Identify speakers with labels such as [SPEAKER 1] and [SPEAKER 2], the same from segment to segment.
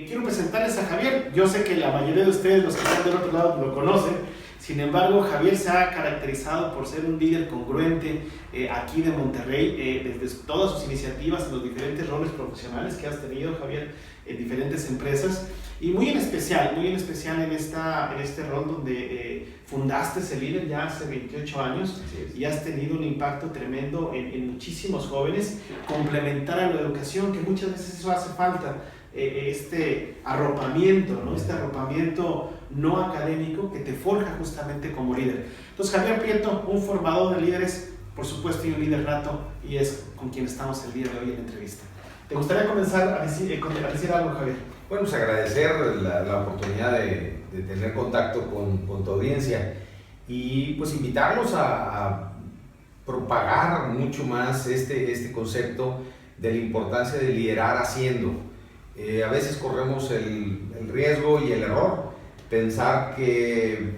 [SPEAKER 1] quiero presentarles a Javier. Yo sé que la mayoría de ustedes, los que están del otro lado, lo conocen. Sin embargo, Javier se ha caracterizado por ser un líder congruente aquí de Monterrey, desde todas sus iniciativas en los diferentes roles profesionales que has tenido, Javier, en diferentes empresas, y muy en especial en este rol donde fundaste ese líder ya hace 28 años y has tenido un impacto tremendo en muchísimos jóvenes, complementar a la educación, que muchas veces eso hace falta, este arropamiento, ¿no? Este arropamiento no académico que te forja justamente como líder. Entonces, Javier Prieto, un formador de líderes, por supuesto, y un líder nato, y es con quien estamos el día de hoy en la entrevista. ¿Te gustaría comenzar a decir algo, Javier?
[SPEAKER 2] Bueno, pues agradecer la oportunidad de tener contacto con tu audiencia y pues invitarlos a propagar mucho más este concepto de la importancia de liderar haciendo. A veces corremos el riesgo y el error, pensar que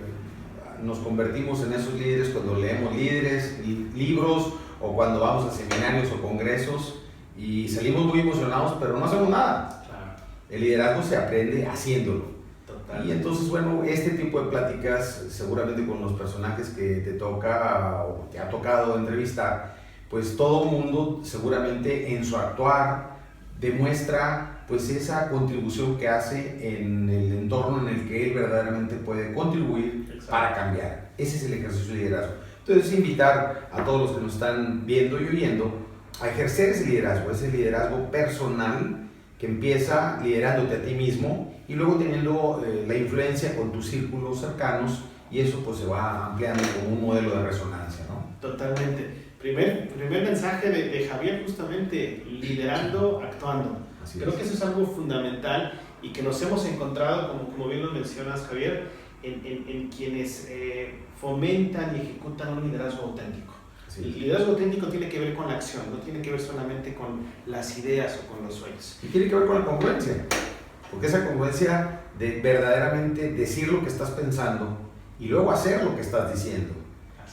[SPEAKER 2] nos convertimos en esos líderes cuando leemos libros o cuando vamos a seminarios o congresos y salimos muy emocionados, pero no hacemos nada.
[SPEAKER 1] Claro.
[SPEAKER 2] El liderazgo se aprende haciéndolo.
[SPEAKER 1] Total.
[SPEAKER 2] Y entonces, bueno, este tipo de pláticas, seguramente con los personajes que te toca o te ha tocado entrevistar, pues todo mundo seguramente en su actuar demuestra pues esa contribución que hace en el entorno en el que él verdaderamente puede contribuir. Exacto. Para cambiar. Ese es el ejercicio de liderazgo. Entonces, invitar a todos los que nos están viendo y oyendo a ejercer ese liderazgo personal que empieza liderándote a ti mismo y luego teniendo la influencia con tus círculos cercanos, y eso pues se va ampliando como un modelo de resonancia, ¿no?
[SPEAKER 1] Totalmente. Primer mensaje de Javier, justamente, liderando, actuando. Creo que eso es algo fundamental y que nos hemos encontrado, como bien lo mencionas, Javier, en quienes fomentan y ejecutan un liderazgo auténtico. Sí. El liderazgo auténtico tiene que ver con la acción, no tiene que ver solamente con las ideas o con los sueños.
[SPEAKER 2] Y tiene que ver con la congruencia, porque esa congruencia de verdaderamente decir lo que estás pensando y luego hacer lo que estás diciendo.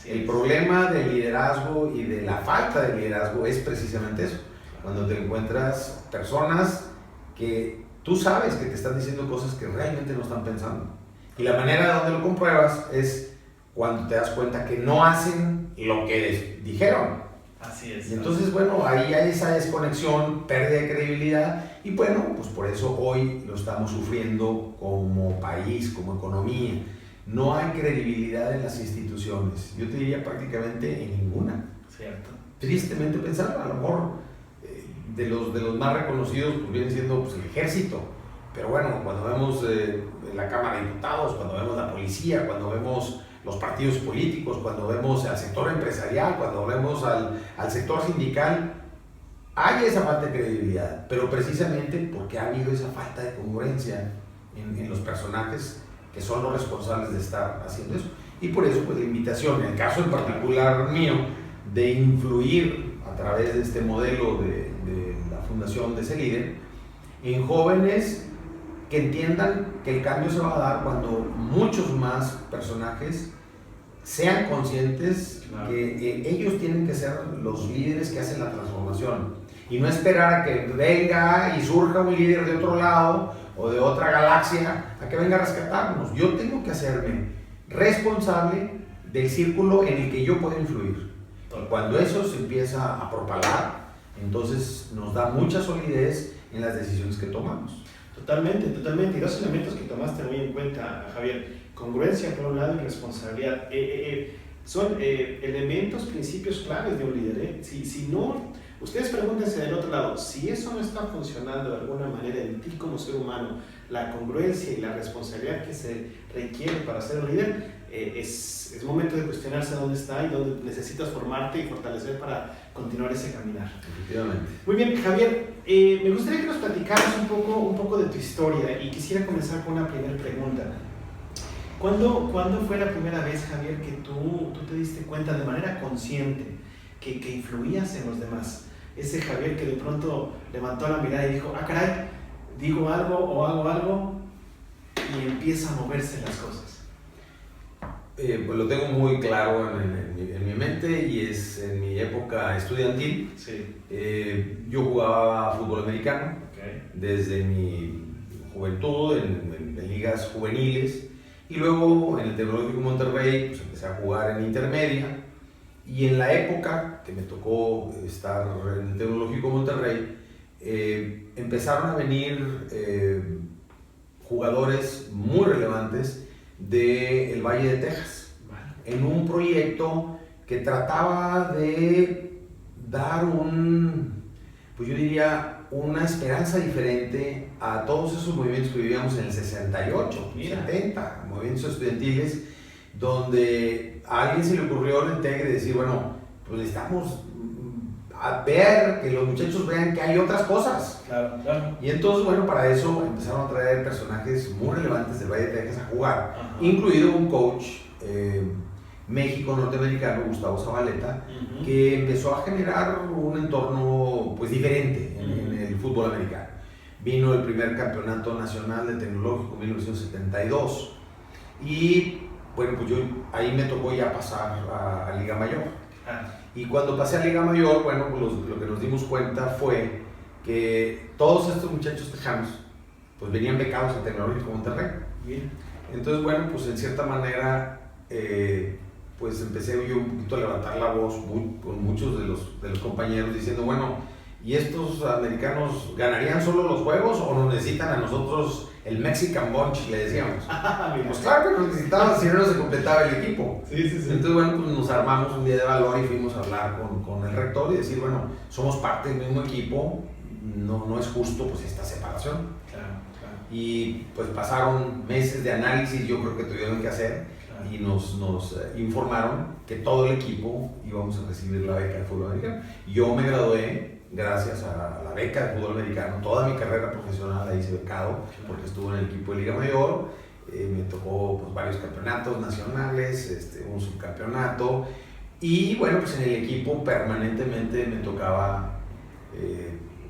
[SPEAKER 2] El problema del liderazgo y de la falta de liderazgo es precisamente eso. Cuando te encuentras personas que tú sabes que te están diciendo cosas que realmente no están pensando. Y la manera de donde lo compruebas es cuando te das cuenta que no hacen lo que dijeron.
[SPEAKER 1] Así es.
[SPEAKER 2] Y entonces, bueno, ahí hay esa desconexión, pérdida de credibilidad, y bueno, pues por eso hoy lo estamos sufriendo como país, como economía. No hay credibilidad en las instituciones, yo te diría prácticamente en ninguna.
[SPEAKER 1] Cierto.
[SPEAKER 2] Tristemente pensar, a lo mejor de los más reconocidos pues viene siendo pues, el ejército, pero bueno, cuando vemos la Cámara de Diputados, cuando vemos la policía, cuando vemos los partidos políticos, cuando vemos al sector empresarial, cuando vemos al sector sindical, hay esa falta de credibilidad, pero precisamente porque ha habido esa falta de congruencia en los personajes que son los responsables de estar haciendo eso. Y por eso, pues la invitación, en el caso en particular mío, de influir a través de este modelo de la fundación de ese líder, en jóvenes que entiendan que el cambio se va a dar cuando muchos más personajes sean conscientes. Claro. Que ellos tienen que ser los líderes que hacen la transformación y no esperar a que venga y surja un líder de otro lado o de otra galaxia a que venga a rescatarnos. Yo tengo que hacerme responsable del círculo en el que yo puedo influir. Cuando eso se empieza a propagar, entonces nos da mucha solidez en las decisiones que tomamos.
[SPEAKER 1] Totalmente. Y dos elementos que tomaste muy en cuenta, Javier: congruencia por un lado y responsabilidad. Son elementos, principios claves de un líder. Si no, ustedes pregúntense del otro lado, si eso no está funcionando de alguna manera en ti como ser humano, la congruencia y la responsabilidad que se requiere para ser un líder, es momento de cuestionarse dónde está y dónde necesitas formarte y fortalecer para continuar ese caminar.
[SPEAKER 2] Efectivamente.
[SPEAKER 1] Muy bien, Javier, me gustaría que nos platicaras un poco de tu historia, y quisiera comenzar con una primera pregunta. ¿Cuándo fue la primera vez, Javier, que tú te diste cuenta de manera consciente que influías en los demás? Ese Javier que de pronto levantó la mirada y dijo, caray, digo algo o hago algo, y empieza a moverse las cosas.
[SPEAKER 2] Pues lo tengo muy claro en mi mente, y es en mi época estudiantil.
[SPEAKER 1] Sí.
[SPEAKER 2] Yo jugaba fútbol americano.
[SPEAKER 1] Okay.
[SPEAKER 2] Desde mi juventud, en ligas juveniles, y luego en el Tecnológico Monterrey pues empecé a jugar en intermedia, y en la época que me tocó estar en el Tecnológico Monterrey, empezaron a venir jugadores muy relevantes del Valle de Texas, en un proyecto que trataba de dar pues yo diría, una esperanza diferente a todos esos movimientos que vivíamos en el 68, 70, movimientos estudiantiles, donde a alguien se le ocurrió el TEC de decir, bueno, pues necesitamos a ver, que los muchachos vean que hay otras cosas.
[SPEAKER 1] Claro, claro.
[SPEAKER 2] Y entonces, bueno, para eso empezaron a traer personajes muy relevantes del Valle de Texas a jugar,
[SPEAKER 1] Ajá.
[SPEAKER 2] incluido un coach México-norteamericano, Gustavo Zabaleta, que empezó a generar un entorno pues diferente en el fútbol americano. Vino el primer campeonato nacional de Tecnológico en 1972 y bueno, pues ahí me tocó ya pasar a Liga Mayor. Y cuando pasé a Liga Mayor, bueno, pues lo que nos dimos cuenta fue que todos estos muchachos tejanos pues venían becados en Tecnológico Monterrey.
[SPEAKER 1] Bien.
[SPEAKER 2] Entonces, bueno, pues en cierta manera pues empecé yo un poquito a levantar la voz con muchos de los compañeros diciendo, bueno, ¿y estos americanos ganarían solo los juegos o nos necesitan a nosotros el Mexican Bunch, le decíamos? Pues claro que nos necesitaban, si no se completaba el equipo.
[SPEAKER 1] Sí.
[SPEAKER 2] Entonces, bueno, pues nos armamos un día de valor y fuimos a hablar con el rector y decir, bueno, somos parte del mismo equipo, no es justo pues esta separación.
[SPEAKER 1] Claro.
[SPEAKER 2] Y pues pasaron meses de análisis, yo creo que tuvieron que hacer, y nos informaron que todo el equipo íbamos a recibir la beca de fútbol americano. Yo me gradué gracias a la beca de fútbol americano, toda mi carrera profesional la hice becado, porque estuve en el equipo de Liga Mayor, me tocó pues, varios campeonatos nacionales, un subcampeonato, y bueno, pues en el equipo permanentemente me tocaba,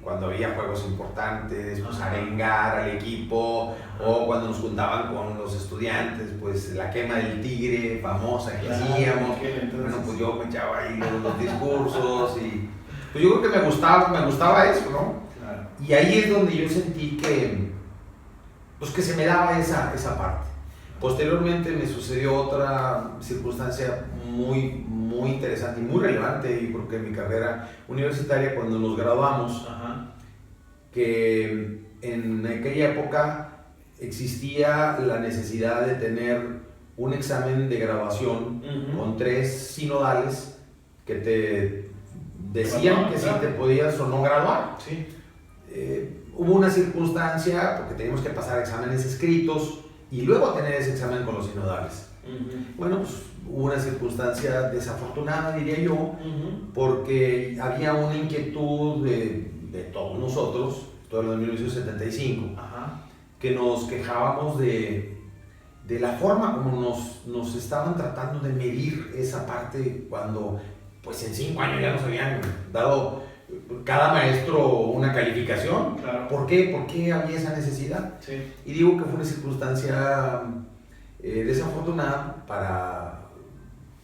[SPEAKER 2] cuando había juegos importantes, pues arengar al equipo, o cuando nos juntaban con los estudiantes, pues la quema del tigre famosa que hacíamos. Bueno, pues yo me echaba ahí los discursos y pues yo creo que me gustaba eso, ¿no?
[SPEAKER 1] Claro.
[SPEAKER 2] Y ahí es donde yo sentí pues que se me daba esa parte. Posteriormente me sucedió otra circunstancia muy interesante y muy relevante, y porque en mi carrera universitaria, cuando nos graduamos, que en aquella época existía la necesidad de tener un examen de graduación con 3 sinodales que te decían que si te podías o no graduar.
[SPEAKER 1] Sí.
[SPEAKER 2] Hubo una circunstancia, porque teníamos que pasar exámenes escritos y luego tener ese examen con los sinodales. Bueno, pues hubo una circunstancia desafortunada, diría yo, porque había una inquietud de todos nosotros, todo el año 1975, que nos quejábamos de la forma como nos estaban tratando de medir esa parte, cuando pues en 5 años ya nos habían dado cada maestro una calificación.
[SPEAKER 1] Claro.
[SPEAKER 2] ¿Por qué? ¿Por qué había esa necesidad?
[SPEAKER 1] Sí.
[SPEAKER 2] Y digo que fue una circunstancia desafortunada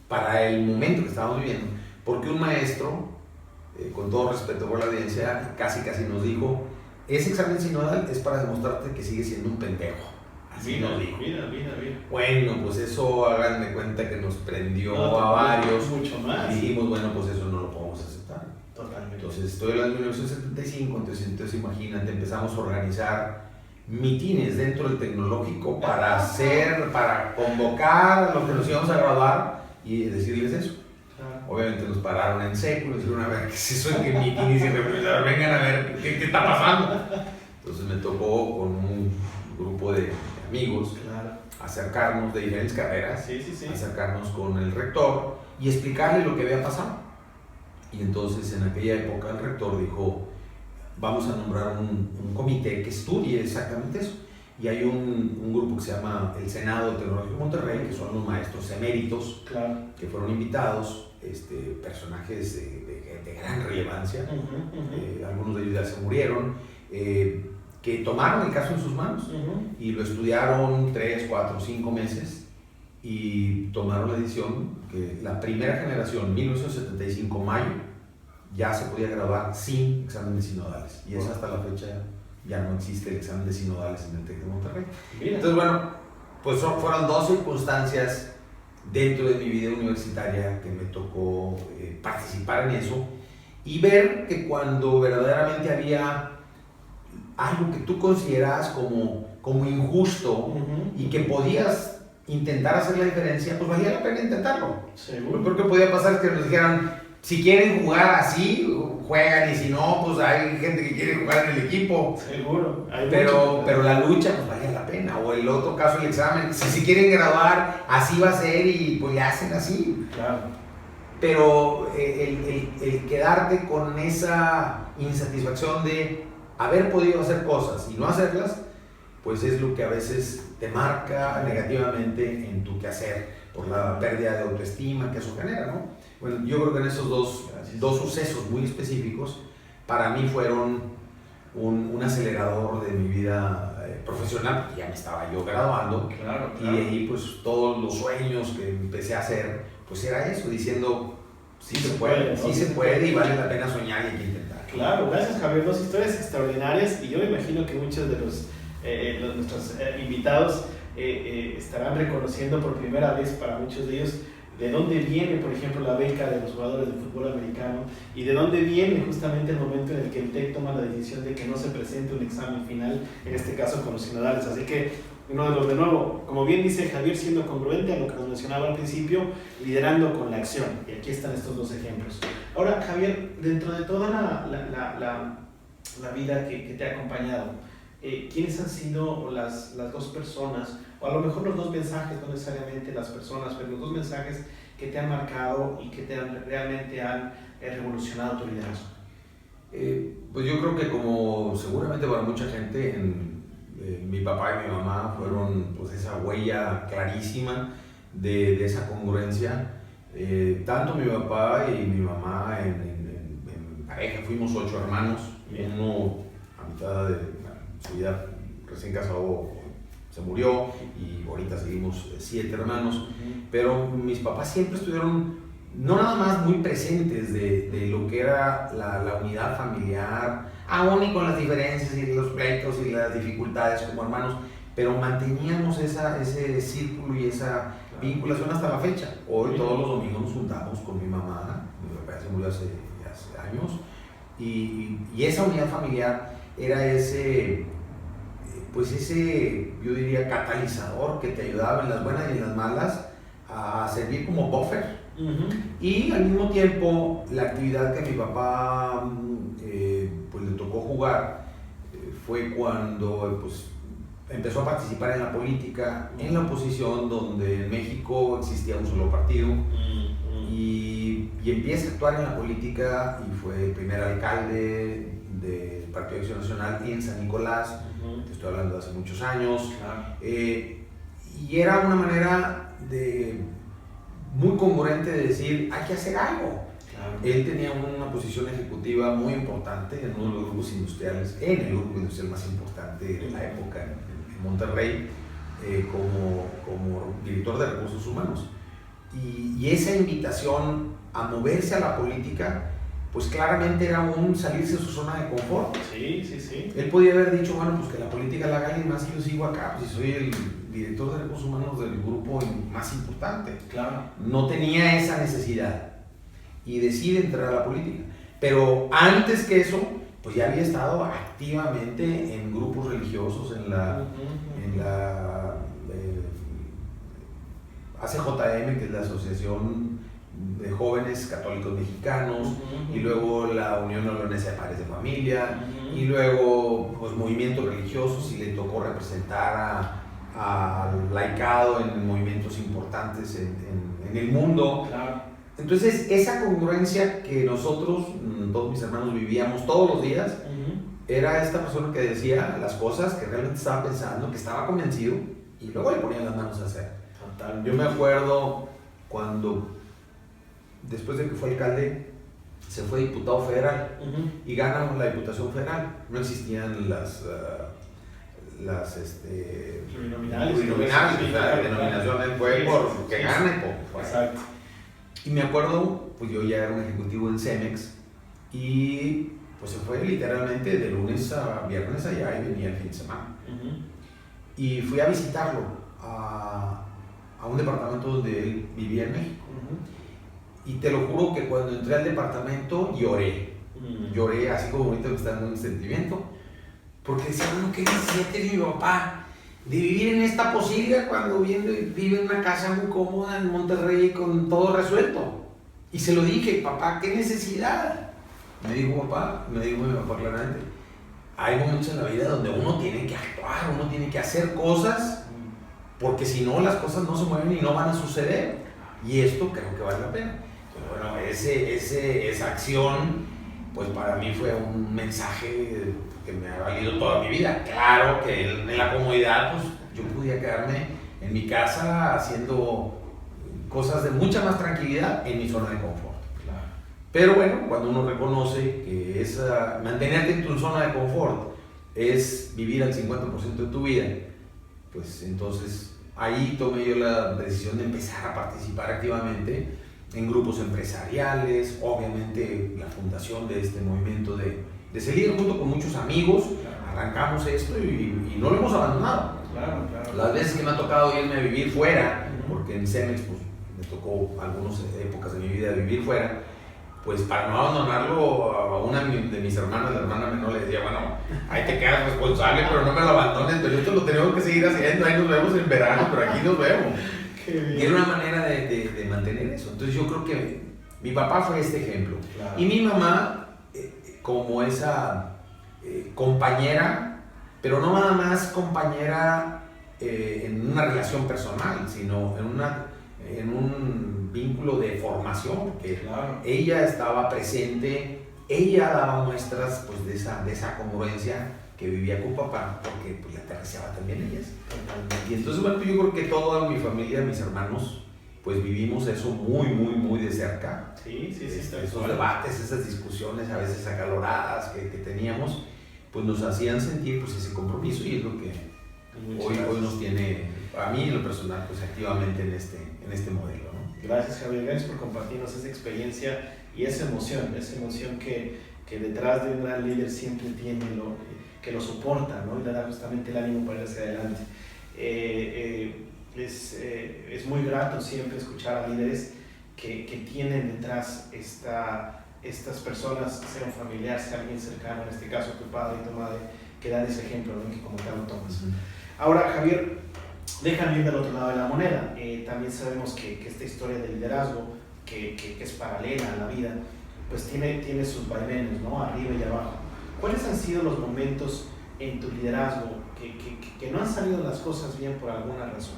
[SPEAKER 2] para el momento que estábamos viviendo, porque un maestro, con todo respeto por la audiencia, casi nos dijo: ese examen sinodal es para demostrarte que sigues siendo un pendejo. Así nos dijo.
[SPEAKER 1] Mira.
[SPEAKER 2] Bueno, pues eso, hagan de cuenta que nos prendió
[SPEAKER 1] No,
[SPEAKER 2] a varios.
[SPEAKER 1] Mucho más.
[SPEAKER 2] Y dijimos, bueno, pues eso no lo podemos aceptar.
[SPEAKER 1] Totalmente.
[SPEAKER 2] Entonces, estoy en el año 1975, entonces imagínate, empezamos a organizar mitines dentro del tecnológico para convocar a los que nos íbamos a graduar y decirles eso. Obviamente nos pararon en seco y nos dijeron: a ver, ¿qué es eso de que mitines y representar? Vengan a ver qué está pasando. Entonces me tocó con un grupo de amigos acercarnos de diferentes carreras, acercarnos con el rector y explicarle lo que había pasado. Y entonces en aquella época el rector dijo: vamos a nombrar un comité que estudie exactamente eso. Y hay un grupo que se llama el Senado Tecnológico de Monterrey, que son los maestros eméritos, que fueron invitados, personajes de gran relevancia, algunos de ellos ya se murieron, que tomaron el caso en sus manos y lo estudiaron 3, 4, 5 meses y tomaron la decisión que la primera generación, 1975 mayo, ya se podía graduar sin exámenes sinodales, y es hasta la fecha ya no existe el examen de sinodales en el TEC de Monterrey.
[SPEAKER 1] Mira.
[SPEAKER 2] Entonces, bueno, pues fueron dos circunstancias dentro de mi vida universitaria que me tocó participar en eso y ver que cuando verdaderamente había algo que tú considerabas como injusto y que podías intentar hacer la diferencia, pues valía la pena intentarlo.
[SPEAKER 1] Seguro.
[SPEAKER 2] Lo peor que podía pasar es que nos dijeran, si quieren jugar así, juegan, y si no, pues hay gente que quiere jugar en el equipo.
[SPEAKER 1] Seguro.
[SPEAKER 2] Pero la lucha, pues valía la pena. O el otro caso, el examen, si quieren graduar, así va a ser y pues le hacen así.
[SPEAKER 1] Claro.
[SPEAKER 2] Pero el quedarte con esa insatisfacción de haber podido hacer cosas y no hacerlas, pues es lo que a veces te marca negativamente en tu quehacer por la pérdida de autoestima que eso genera, ¿no? Bueno, yo creo que en esos dos sucesos muy específicos para mí fueron un acelerador de mi vida profesional, porque ya me estaba yo graduando.
[SPEAKER 1] Claro.
[SPEAKER 2] Y de ahí pues todos los sueños que empecé a hacer, pues era eso, diciendo sí se puede y vale la pena soñar y hay que intentar.
[SPEAKER 1] Claro, gracias Javier, dos historias extraordinarias y yo me imagino que muchos de nuestros invitados estarán reconociendo por primera vez para muchos de ellos de dónde viene, por ejemplo, la beca de los jugadores de fútbol americano y de dónde viene justamente el momento en el que el TEC toma la decisión de que no se presente un examen final, en este caso con los sinodales. Así que, de nuevo, como bien dice Javier, siendo congruente a lo que nos mencionaba al principio, liderando con la acción. Y aquí están estos dos ejemplos. Ahora, Javier, dentro de toda la vida que te ha acompañado, ¿quiénes han sido las dos personas, o a lo mejor los dos mensajes, no necesariamente las personas, pero los dos mensajes que te han marcado y que realmente han revolucionado tu liderazgo?
[SPEAKER 2] Pues yo creo que como seguramente para mucha gente, mi papá y mi mamá fueron pues esa huella clarísima de esa congruencia. Tanto mi papá y mi mamá en pareja, fuimos 8 hermanos, uno a mitad de su vida recién casado se murió y ahorita seguimos 7 hermanos, pero mis papás siempre estuvieron no nada más muy presentes de lo que era la unidad familiar, aún y con las diferencias y los pleitos y las dificultades como hermanos, pero manteníamos ese círculo y esa vinculación hasta la fecha. Hoy todos los domingos nos juntamos con mi mamá, mi papá se murió hace años, y esa unidad familiar era ese, yo diría, catalizador que te ayudaba en las buenas y en las malas a servir como buffer. Y al mismo tiempo la actividad que mi papá pues le tocó jugar fue cuando pues empezó a participar en la política, en la oposición, donde en México existía un solo partido, y empieza a actuar en la política y fue el primer alcalde del Partido de Acción Nacional en San Nicolás. Te estoy hablando de hace muchos años. Y era una manera muy congruente de decir, hay que hacer algo. Él tenía una posición ejecutiva muy importante en uno de los grupos industriales, en el grupo industrial más importante de la época en Monterrey, como director de recursos humanos. Y esa invitación a moverse a la política, pues claramente era un salirse de su zona de confort.
[SPEAKER 1] Sí.
[SPEAKER 2] Él podía haber dicho, bueno, pues que la política la haga alguien más y yo sigo acá, pues si soy el director de recursos humanos del grupo más importante.
[SPEAKER 1] Claro.
[SPEAKER 2] No tenía esa necesidad y decide entrar a la política. Pero antes que eso, pues ya había estado activamente en grupos religiosos, en la ACJM, que es la Asociación de Jóvenes Católicos Mexicanos, y luego la Unión Neolonesa de Padres de Familia, y luego pues movimientos religiosos, y le tocó representar al laicado en movimientos importantes en el mundo.
[SPEAKER 1] Claro.
[SPEAKER 2] Entonces esa congruencia que nosotros, todos mis hermanos, vivíamos todos los días, era esta persona que decía las cosas que realmente estaba pensando, que estaba convencido, y luego le ponía las manos a hacer.
[SPEAKER 1] Total.
[SPEAKER 2] Yo me acuerdo cuando, después de que fue alcalde, se fue diputado federal y ganamos la diputación federal. No existían las
[SPEAKER 1] plurinominales,
[SPEAKER 2] la denominación fue por que gane, por.
[SPEAKER 1] Exacto.
[SPEAKER 2] Y me acuerdo, pues yo ya era un ejecutivo en Cemex y pues se fue literalmente de lunes a viernes allá y venía el fin de semana. Y fui a visitarlo a un departamento donde él vivía en México. Y te lo juro que cuando entré al departamento lloré. Lloré así como ahorita me está dando un sentimiento. Porque decía, bueno, ¿qué necesidad tiene mi papá de vivir en esta posilga cuando vive en una casa muy cómoda en Monterrey con todo resuelto? Y se lo dije, papá, ¿qué necesidad? Me dijo mi papá claramente, hay momentos en la vida donde uno tiene que actuar, uno tiene que hacer cosas, porque si no las cosas no se mueven y no van a suceder. Y esto creo que vale la pena. Pero bueno, esa acción, pues para mí fue un mensaje que me ha valido toda mi vida. Claro que en la comodidad, pues yo podía quedarme en mi casa haciendo cosas de mucha más tranquilidad en mi zona de confort. Claro. Pero bueno, cuando uno reconoce que mantenerte en tu zona de confort es vivir al 50% de tu vida, pues entonces ahí tomé yo la decisión de empezar a participar activamente en grupos empresariales, obviamente la fundación de este movimiento de Celir junto con muchos amigos. Claro. Arrancamos esto y no lo hemos abandonado. Claro. Las veces que me ha tocado irme a vivir fuera, porque en Cemex pues, me tocó algunas épocas de mi vida vivir fuera, pues para no abandonarlo a una de mis hermanas, la hermana menor, le decía, bueno, ahí te quedas responsable, pero no me lo abandones, pero esto lo tenemos que seguir haciendo, ahí nos vemos en verano, pero aquí nos vemos. Y era una manera de mantener eso. Entonces yo creo que mi papá fue este ejemplo. Claro. Y mi mamá, como esa compañera, pero no nada más compañera en una relación personal, sino en un vínculo de formación, que claro, ella estaba presente, ella daba muestras pues, de esa congruencia que vivía con papá, porque pues, le aterrizaba también ellas. Y entonces, bueno, yo creo que toda mi familia, mis hermanos, pues vivimos eso muy de cerca. Sí, esos debates, esas discusiones a veces acaloradas que teníamos, pues nos hacían sentir pues ese compromiso, y es lo que hoy nos tiene, a mí en lo personal, pues activamente en este modelo, ¿no?
[SPEAKER 1] Gracias, Javier, gracias por compartirnos esa experiencia y esa emoción que detrás de un gran líder siempre tiene, que lo soporta, ¿no? Y le da justamente el ánimo para ir hacia adelante. Es muy grato siempre escuchar a líderes que tienen detrás estas personas, sea un familiar, sea alguien cercano, en este caso tu padre y tu madre, que dan ese ejemplo, ¿no? Que como tal lo tomas. Ahora, Javier, déjame ir del otro lado de la moneda. También sabemos que esta historia de liderazgo, que es paralela a la vida, pues tiene sus vaivenes, ¿no? Arriba y abajo. ¿Cuáles han sido los momentos en tu liderazgo que no han salido las cosas bien por alguna razón,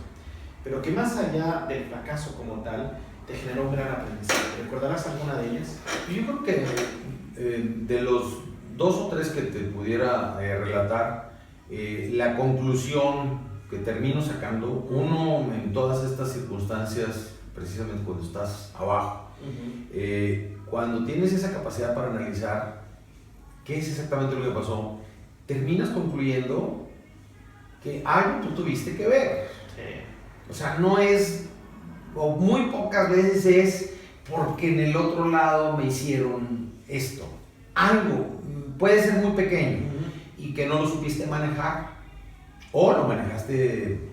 [SPEAKER 1] pero que más allá del fracaso como tal, te generó un gran aprendizaje? ¿Recordarás alguna de ellas?
[SPEAKER 2] Yo creo que de los 2 o 3 que te pudiera relatar, la conclusión que termino sacando, uno en todas estas circunstancias, precisamente cuando estás abajo, cuando tienes esa capacidad para analizar qué es exactamente lo que pasó, terminas concluyendo que algo tú tuviste que ver. Sí. O sea, no es, o muy pocas veces es porque en el otro lado me hicieron esto. Algo, puede ser muy pequeño, y que no lo supiste manejar, o lo manejaste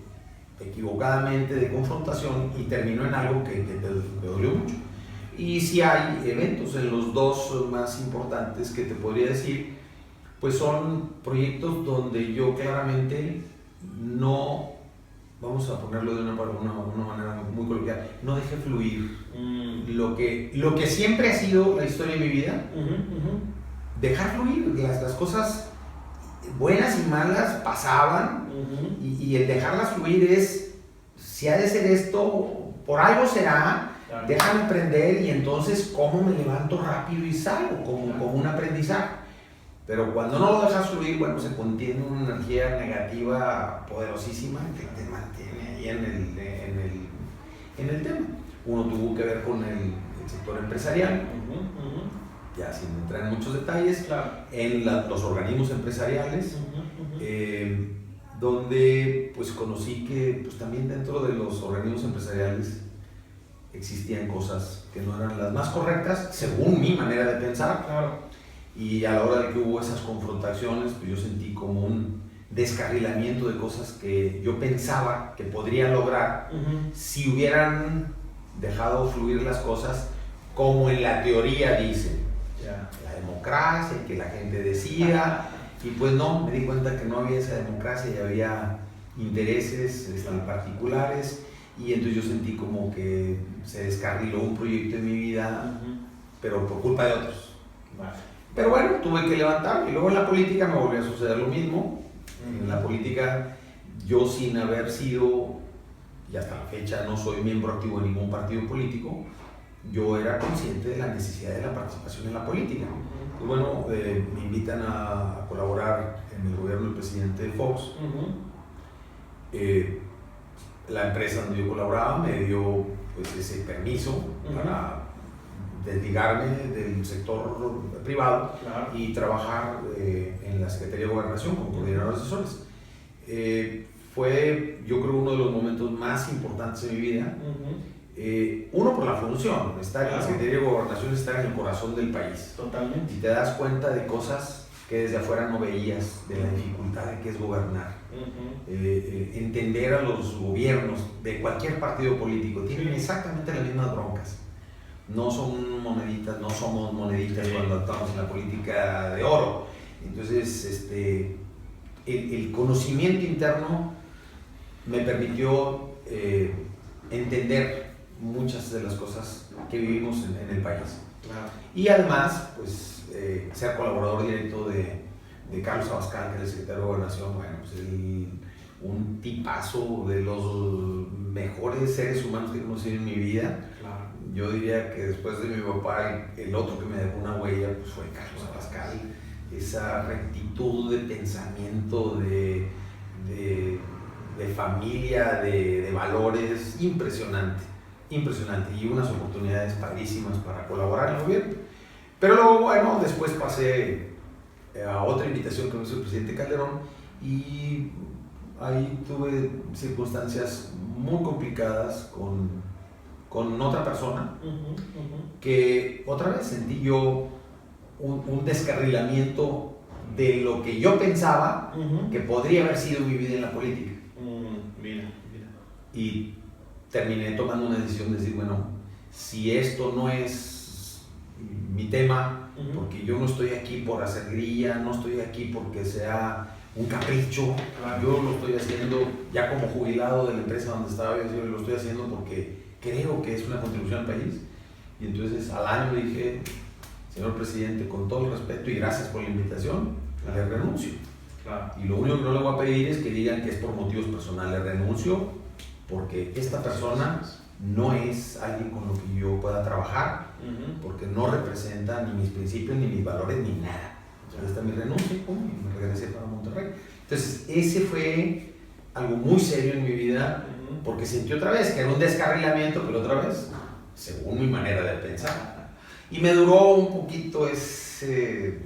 [SPEAKER 2] equivocadamente de confrontación y terminó en algo que te dolió mucho. Y si hay eventos en los 2 más importantes que te podría decir, pues son proyectos donde yo claramente no, vamos a ponerlo de una manera muy coloquial, no dejé fluir lo que siempre ha sido la historia de mi vida. Dejar fluir, las cosas buenas y malas pasaban, y el dejarlas fluir es, si ha de ser esto, por algo será. Claro. Déjame aprender, y entonces cómo me levanto rápido y salgo como un aprendizaje. Pero cuando no lo dejas fluir, bueno, se contiene una energía negativa poderosísima que te mantiene ahí en el tema. Uno tuvo que ver con el sector empresarial, ya sin entrar en muchos detalles, claro, en los organismos empresariales, donde pues conocí que pues, también dentro de los organismos empresariales existían cosas que no eran las más correctas, según mi manera de pensar. Claro. y a la hora de que hubo esas confrontaciones, pues yo sentí como un descarrilamiento de cosas que yo pensaba que podría lograr si hubieran dejado fluir las cosas como en la teoría dicen. La democracia, que la gente decida, y pues no, me di cuenta que no había esa democracia y había intereses particulares, y entonces yo sentí como que se descarriló un proyecto en mi vida, pero por culpa de otros. Pero bueno, tuve que levantar, y luego en la política me volvió a suceder lo mismo. En la política, yo sin haber sido, y hasta la fecha no soy miembro activo de ningún partido político, yo era consciente de la necesidad de la participación en la política. Pues bueno, me invitan a colaborar en el gobierno del presidente Fox. La empresa donde yo colaboraba me dio pues, ese permiso para desligarme del sector privado y trabajar en la Secretaría de Gobernación como coordinador de asesores. Fue, yo creo, uno de los momentos más importantes de mi vida. Uno, por la función, estar en la Secretaría de Gobernación, estar en el corazón del país.
[SPEAKER 1] Totalmente.
[SPEAKER 2] Y te das cuenta de cosas que desde afuera no veías, de la dificultad de que es gobernar. Entender a los gobiernos de cualquier partido político, tienen exactamente las mismas broncas. No son moneditas, no somos moneditas cuando estamos en la política de oro. Entonces, el conocimiento interno me permitió entender muchas de las cosas que vivimos en el país. Y además, pues, ser colaborador directo de Carlos Abascal, que era el secretario de Gobernación, bueno, pues un tipazo, de los mejores seres humanos que he conocido en mi vida. Yo diría que después de mi papá, el otro que me dejó una huella pues fue Carlos Abascal. Esa rectitud de pensamiento, de familia, de valores, impresionante, y unas oportunidades padrísimas para colaborar en el gobierno. Pero luego, bueno, después pasé a otra invitación que me hizo el presidente Calderón, y ahí tuve circunstancias muy complicadas con otra persona, que otra vez sentí yo un descarrilamiento de lo que yo pensaba que podría haber sido mi vida en la política.
[SPEAKER 1] Mira.
[SPEAKER 2] Y terminé tomando una decisión de decir, bueno, si esto no es mi tema, porque yo no estoy aquí por hacer grilla, no estoy aquí porque sea un capricho, yo lo estoy haciendo ya como jubilado de la empresa donde estaba, yo lo estoy haciendo porque creo que es una contribución al país. Y entonces al año dije, señor presidente, con todo el respeto y gracias por la invitación, le renuncio. Y lo único que no le voy a pedir es que digan que es por motivos personales. Renuncio porque esta persona no es alguien con lo que yo pueda trabajar, porque no representa ni mis principios, ni mis valores, ni nada. Entonces, esta es mi renuncia y me regresé para Monterrey. Entonces, ese fue algo muy serio en mi vida, porque sentí otra vez que era un descarrilamiento, pero otra vez, según mi manera de pensar. Y me duró un poquito ese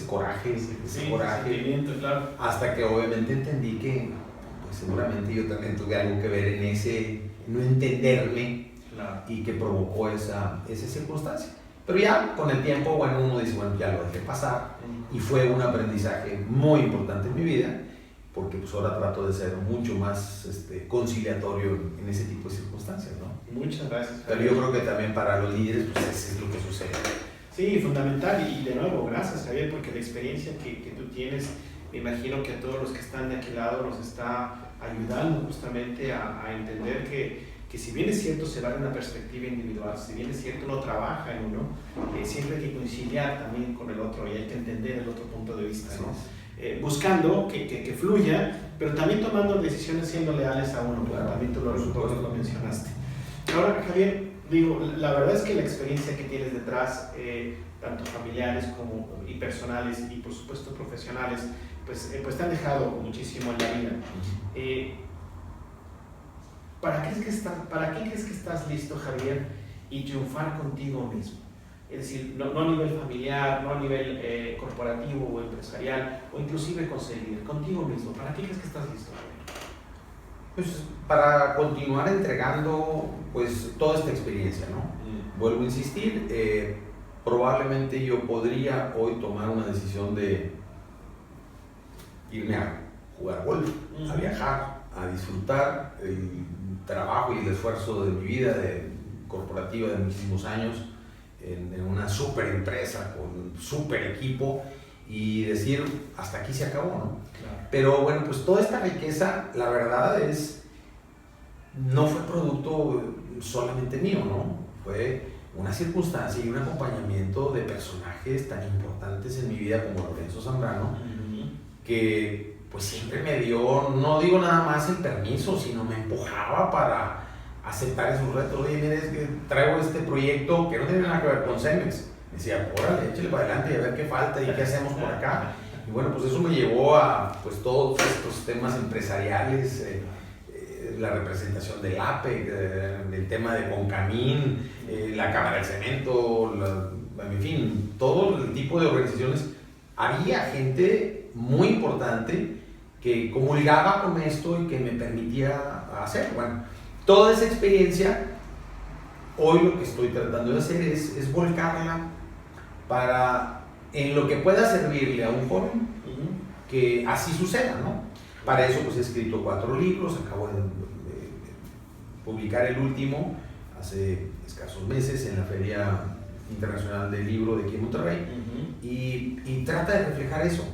[SPEAKER 2] coraje,
[SPEAKER 1] claro.
[SPEAKER 2] Hasta que obviamente entendí que pues, seguramente yo también tuve algo que ver en ese no entenderme, y que provocó esa circunstancia. Pero ya con el tiempo, bueno, uno dice, bueno, ya lo dejé pasar, y fue un aprendizaje muy importante en mi vida, porque pues ahora trato de ser mucho más conciliatorio en ese tipo de circunstancias, ¿no?
[SPEAKER 1] Muchas gracias.
[SPEAKER 2] Pero yo creo que también para los líderes, pues eso es lo que sucede.
[SPEAKER 1] Sí, fundamental, y de nuevo, gracias Javier, porque la experiencia que tú tienes, me imagino que a todos los que están de aquel lado nos está ayudando justamente a entender que si bien es cierto se da una perspectiva individual, si bien es cierto uno trabaja en uno, siempre hay que conciliar también con el otro y hay que entender el otro punto de vista, ¿no? Buscando que fluya, pero también tomando decisiones siendo leales a uno, claro, también tú lo mencionaste. Ahora, Javier, digo, la verdad es que la experiencia que tienes detrás, tanto familiares como y personales y por supuesto profesionales, pues te han dejado muchísimo en la vida. ¿Para qué crees que estás listo, Javier, y triunfar contigo mismo? Es decir, no a nivel familiar, no a nivel corporativo o empresarial, o inclusive conseguir contigo mismo. ¿Para qué crees que estás listo, Javier?
[SPEAKER 2] Pues para continuar entregando pues toda esta experiencia, ¿no? Vuelvo a insistir, probablemente yo podría hoy tomar una decisión de irme a jugar golf, a viajar, a disfrutar el trabajo y el esfuerzo de mi vida corporativa de muchísimos años en una super empresa con super equipo y decir hasta aquí se acabó, ¿no?
[SPEAKER 1] Claro.
[SPEAKER 2] Pero bueno, pues toda esta riqueza, la verdad no fue producto solamente mío, ¿no? Fue una circunstancia y un acompañamiento de personajes tan importantes en mi vida como Lorenzo Zambrano, que pues siempre me dio, no digo nada más el permiso, sino me empujaba para aceptar esos retos. Oye, mire, es que traigo este proyecto que no tiene nada que ver con Cemex. Me decía, órale, échale para adelante y a ver qué falta y qué hacemos por acá. Y bueno, pues eso me llevó a pues todos estos temas empresariales, la representación del APEC, el tema de Concamín, la Cámara del Cemento, en fin, todo el tipo de organizaciones. Había gente muy importante que comulgaba con esto y que me permitía hacer. Bueno, toda esa experiencia, hoy lo que estoy tratando de hacer es volcarla en lo que pueda servirle a un joven, que así suceda, ¿no? Para eso pues he escrito 4 libros, acabo de publicar el último hace escasos meses en la Feria Internacional del Libro de aquí en Monterrey, y trata de reflejar eso,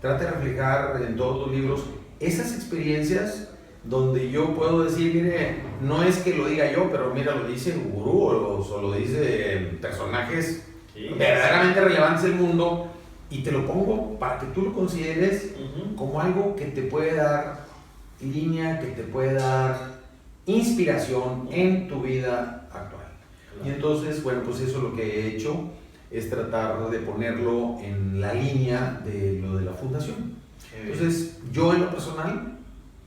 [SPEAKER 2] trata de reflejar en todos los libros esas experiencias donde yo puedo decir, mire, no es que lo diga yo, pero mira, lo dice gurús o lo dice personajes verdaderamente relevantes del mundo, y te lo pongo para que tú lo consideres como algo que te puede dar línea, que te puede dar inspiración en tu vida actual. Y entonces, bueno, pues eso lo que he hecho es tratar de ponerlo en la línea de lo de la fundación. Entonces, yo en lo personal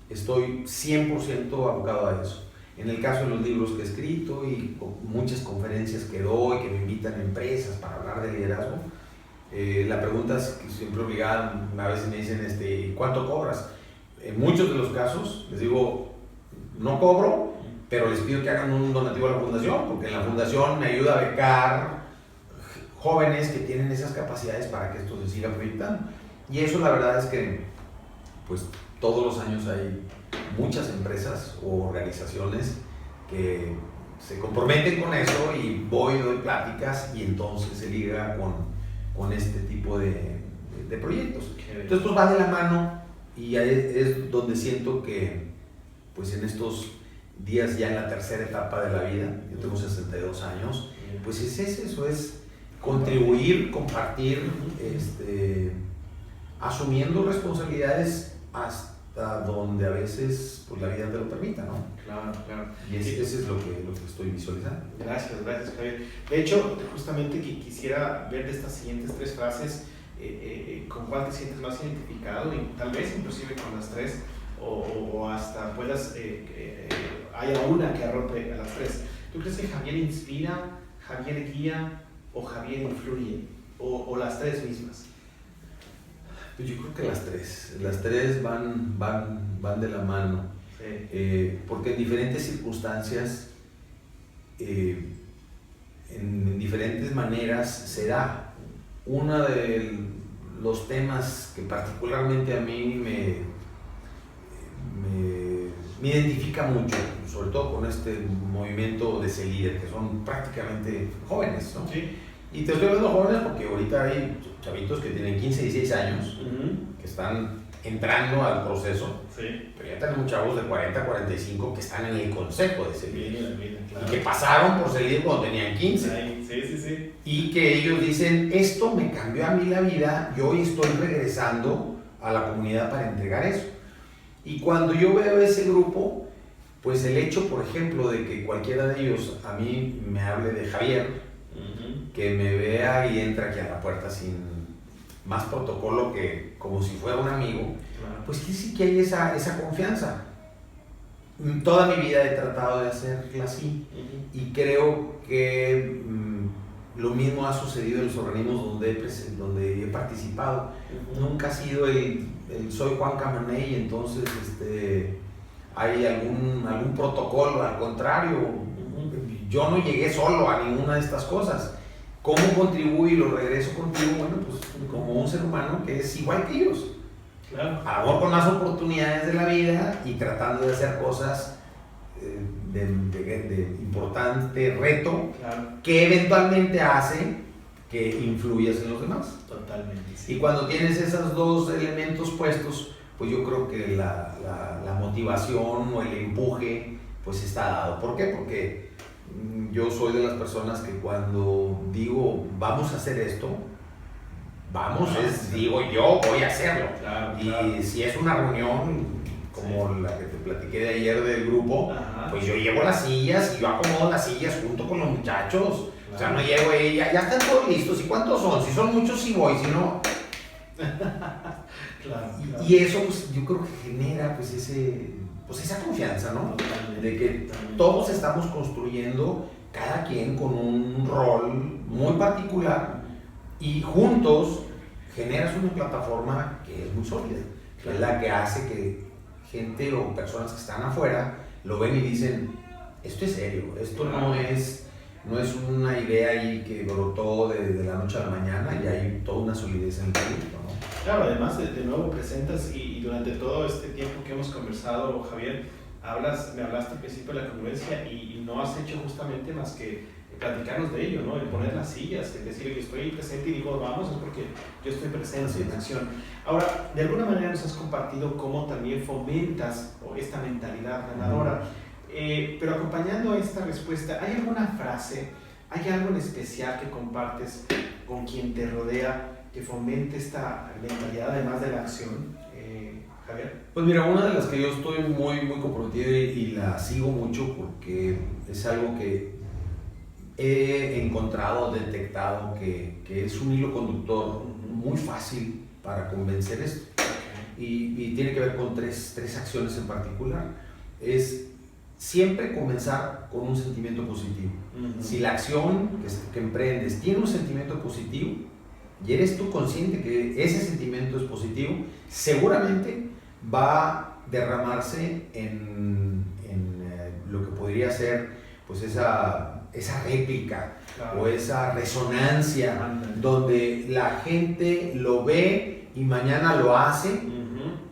[SPEAKER 2] estoy 100% abocado a eso. En el caso de los libros que he escrito y muchas conferencias que doy, que me invitan a empresas para hablar de liderazgo, la pregunta es que siempre obligada, a veces me dicen, ¿cuánto cobras? En muchos de los casos les digo, no cobro, pero les pido que hagan un donativo a la fundación, porque en la fundación me ayuda a becar jóvenes que tienen esas capacidades para que esto se siga proyectando. Y eso la verdad es que pues todos los años hay muchas empresas o organizaciones que se comprometen con eso, y doy pláticas, y entonces se liga con este tipo de proyectos. Entonces pues va de la mano, y es donde siento que pues en estos días ya en la tercera etapa de la vida, yo tengo 62 años, pues eso es contribuir, compartir, asumiendo responsabilidades hasta donde a veces pues, la vida te lo permita, ¿no?
[SPEAKER 1] Claro, claro.
[SPEAKER 2] Y ese es lo que estoy visualizando.
[SPEAKER 1] Gracias, Javier. De hecho, justamente que quisiera ver de estas siguientes 3 frases, con cuál te sientes más identificado, y tal vez inclusive con las 3, o hasta puedas, haya una que arrope a las 3. ¿Tú crees que Javier inspira, Javier guía o Javier influye? ¿O las 3 mismas?
[SPEAKER 2] Pues yo creo que las tres van de la mano, sí. Porque en diferentes circunstancias, en diferentes maneras se da. Uno de los temas que particularmente a mí me identifica mucho, sobre todo con este movimiento de C-Líder, que son prácticamente jóvenes, ¿no? Sí. Y te estoy hablando de jóvenes porque ahorita hay chavitos que tienen 15, 16 años, que están entrando al proceso, sí. Pero ya tenemos chavos de 40, 45 que están en el consejo de C-Líder, claro. Y que pasaron por C-Líder cuando tenían 15. Sí. Y que ellos dicen, esto me cambió a mí la vida, yo hoy estoy regresando a la comunidad para entregar eso. Y cuando yo veo ese grupo, pues el hecho, por ejemplo, de que cualquiera de ellos a mí me hable de Javier, que me vea y entra aquí a la puerta sin más protocolo que como si fuera un amigo, pues sí que hay esa confianza. Toda mi vida he tratado de hacerla así, y creo que lo mismo ha sucedido en los organismos donde he participado. Nunca ha sido el soy Juan Camaney, entonces hay algún protocolo, al contrario, yo no llegué solo a ninguna de estas cosas. ¿Cómo contribuyo y lo regreso contigo? Bueno, pues como un ser humano que es igual que ellos.
[SPEAKER 1] Claro.
[SPEAKER 2] A lo mejor con más oportunidades de la vida y tratando de hacer cosas de importante reto,
[SPEAKER 1] Claro.
[SPEAKER 2] que eventualmente hace que influyas en los demás.
[SPEAKER 1] Totalmente. Sí.
[SPEAKER 2] Y cuando tienes esos dos elementos puestos, pues yo creo que la motivación o el empuje pues está dado. ¿Por qué? Porque yo soy de las personas que cuando digo vamos a hacer esto, vamos, digo yo voy a hacerlo.
[SPEAKER 1] Claro,
[SPEAKER 2] Y
[SPEAKER 1] claro.
[SPEAKER 2] si es una reunión como la que te platiqué de ayer del grupo, pues yo llevo las sillas y yo acomodo las sillas junto con los muchachos. Claro. O sea, no llego y ya están todos listos. ¿Y cuántos son? Si son muchos, sí voy, si no...
[SPEAKER 1] Claro.
[SPEAKER 2] Y eso, pues, yo creo que genera pues esa confianza, ¿no?
[SPEAKER 1] Totalmente.
[SPEAKER 2] De que todos estamos construyendo, cada quien con un rol muy particular, y juntos generas una plataforma que es muy sólida, que es la que hace que gente o personas que están afuera lo ven y dicen, esto es serio, esto no es una idea ahí que brotó de la noche a la mañana, y hay toda una solidez en el proyecto, ¿no?
[SPEAKER 1] Claro, además de nuevo presentas y durante todo este tiempo que hemos conversado, Javier, me hablaste al principio de la congruencia y no has hecho justamente más que platicarnos de ello, ¿no? El poner las sillas, el decir que estoy presente y digo vamos, es porque yo estoy presente en acción. Ahora, de alguna manera nos has compartido cómo también fomentas esta mentalidad ganadora, pero acompañando a esta respuesta, ¿hay alguna frase, hay algo en especial que compartes con quien te rodea que fomente esta mentalidad además de la acción, Javier?
[SPEAKER 2] Pues mira, una de las que yo estoy muy, muy comprometido y la sigo mucho porque es algo que he encontrado, detectado que es un hilo conductor muy fácil para convencer esto. Y tiene que ver con tres acciones en particular. Es siempre comenzar con un sentimiento positivo. Si la acción que emprendes tiene un sentimiento positivo y eres tú consciente que ese sentimiento es positivo, seguramente va a derramarse en lo que podría ser pues esa réplica, claro, o esa resonancia, donde la gente lo ve y mañana lo hace,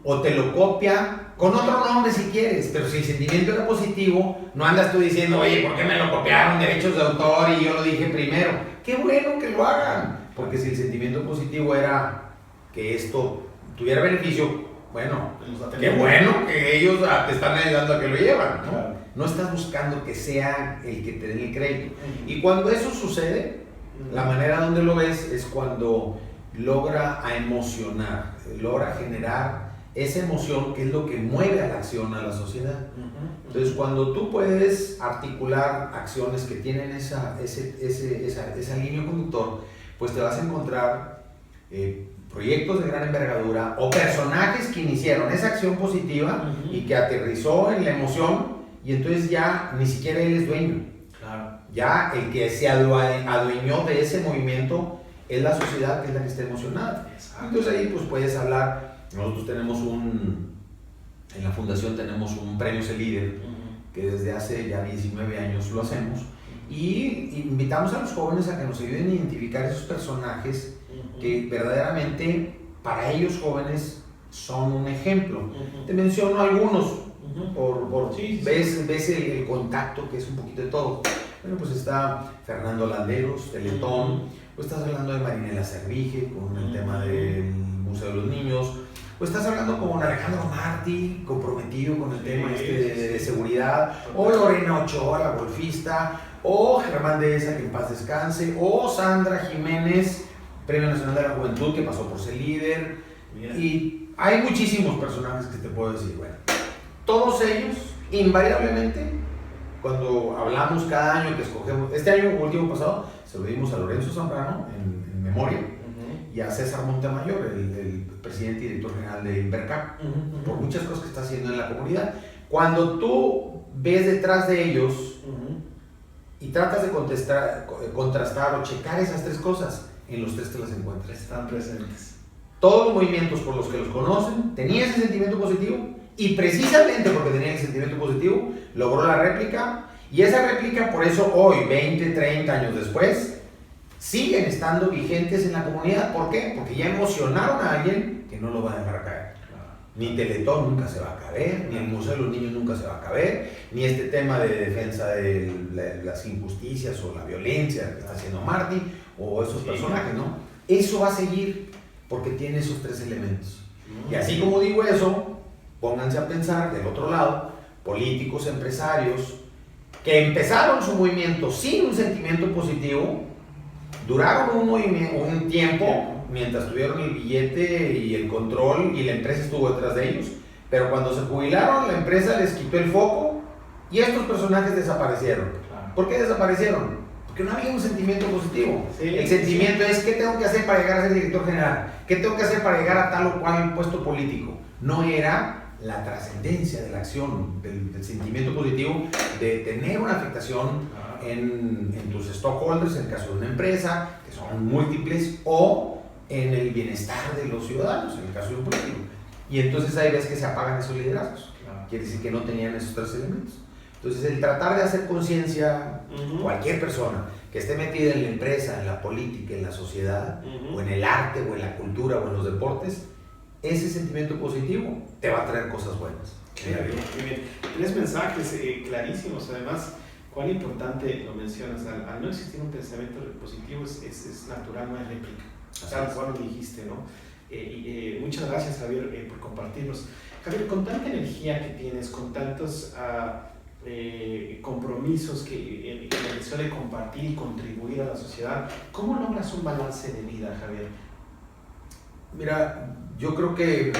[SPEAKER 2] o te lo copia con otro nombre si quieres, pero si el sentimiento era positivo, no andas tú diciendo, oye, ¿por qué me lo copiaron? Derechos de autor y yo lo dije primero. Qué bueno que lo hagan, porque si el sentimiento positivo era que esto tuviera beneficio, bueno, qué bueno que ellos te están ayudando a que lo llevan, ¿no? Claro. No estás buscando que sea el que te den el crédito. Y cuando eso sucede, la manera donde lo ves es cuando logra emocionar, logra generar esa emoción que es lo que mueve a la acción a la sociedad. Entonces, cuando tú puedes articular acciones que tienen esa línea conductor, pues te vas a encontrar proyectos de gran envergadura o personajes que iniciaron esa acción positiva y que aterrizó en la emoción, y entonces ya ni siquiera él es dueño. Claro. Ya el que se adueñó de ese movimiento es la sociedad, que es la que está emocionada. Exacto. Entonces ahí pues puedes hablar. Nosotros tenemos en la fundación tenemos un premio Sé Líder, que desde hace ya 19 años lo hacemos, y invitamos a los jóvenes a que nos ayuden a identificar esos personajes que verdaderamente para ellos jóvenes son un ejemplo. Te menciono algunos, ves el contacto, que es un poquito de todo. Bueno, pues está Fernando Landeros, Teletón, pues estás hablando de Marinela Servige con el tema del Museo de los Niños, pues estás hablando con Alejandro Martí, comprometido con el tema de seguridad, o Lorena Ochoa, la golfista, o Germán Dehesa, que en paz descanse, o Sandra Jiménez, Premio Nacional de la Juventud, que pasó por Sé Líder. Y hay muchísimos personajes que te puedo decir. Bueno, todos ellos, invariablemente, cuando hablamos cada año que escogemos, este año último pasado, se lo dimos a Lorenzo Zambrano en memoria, y a César Montemayor, el presidente y director general de Invercap, por muchas cosas que está haciendo en la comunidad. Cuando tú ves detrás de ellos y tratas de contrastar o checar esas tres cosas, en los tres te las encuentras.
[SPEAKER 1] Están presentes.
[SPEAKER 2] Todos los movimientos por los que los conocen tenían ese sentimiento positivo, y precisamente porque tenían ese sentimiento positivo, logró la réplica, y esa réplica por eso hoy, 20, 30 años después, siguen estando vigentes en la comunidad. ¿Por qué? Porque ya emocionaron a alguien que no lo va a dejar caer. Ni Teletón nunca se va a caer, ni el Museo de los Niños nunca se va a caer, ni este tema de defensa de las injusticias o la violencia que está haciendo Marty o esos personajes, ¿no? Eso va a seguir porque tiene esos tres elementos. Y así como digo eso, pónganse a pensar del otro lado, políticos, empresarios, que empezaron su movimiento sin un sentimiento positivo, duraron un tiempo mientras tuvieron el billete y el control y la empresa estuvo detrás de ellos, pero cuando se jubilaron la empresa les quitó el foco y estos personajes desaparecieron. ¿Por qué desaparecieron? Porque no había un sentimiento positivo. El sentimiento es ¿qué tengo que hacer para llegar a ser director general? ¿Qué tengo que hacer para llegar a tal o cual puesto político? No era la trascendencia de la acción, del sentimiento positivo, de tener una afectación en tus stockholders, en el caso de una empresa, que son múltiples, o en el bienestar de los ciudadanos, en el caso de un político. Y entonces ahí ves que se apagan esos liderazgos. Quiere decir que no tenían esos tres elementos. Entonces el tratar de hacer conciencia, cualquier persona que esté metida en la empresa, en la política, en la sociedad, o en el arte, o en la cultura, o en los deportes, ese sentimiento positivo te va a traer cosas buenas.
[SPEAKER 1] Muy bien. Tres mensajes clarísimos, además. Cuán importante lo mencionas, al no existir un pensamiento positivo es natural, no hay réplica. Tal cual lo dijiste, ¿no? Muchas gracias, Javier, por compartirnos. Javier, con tanta energía que tienes, con tantos compromisos que la suele compartir y contribuir a la sociedad, ¿cómo logras un balance de vida, Javier?
[SPEAKER 2] Mira, yo creo que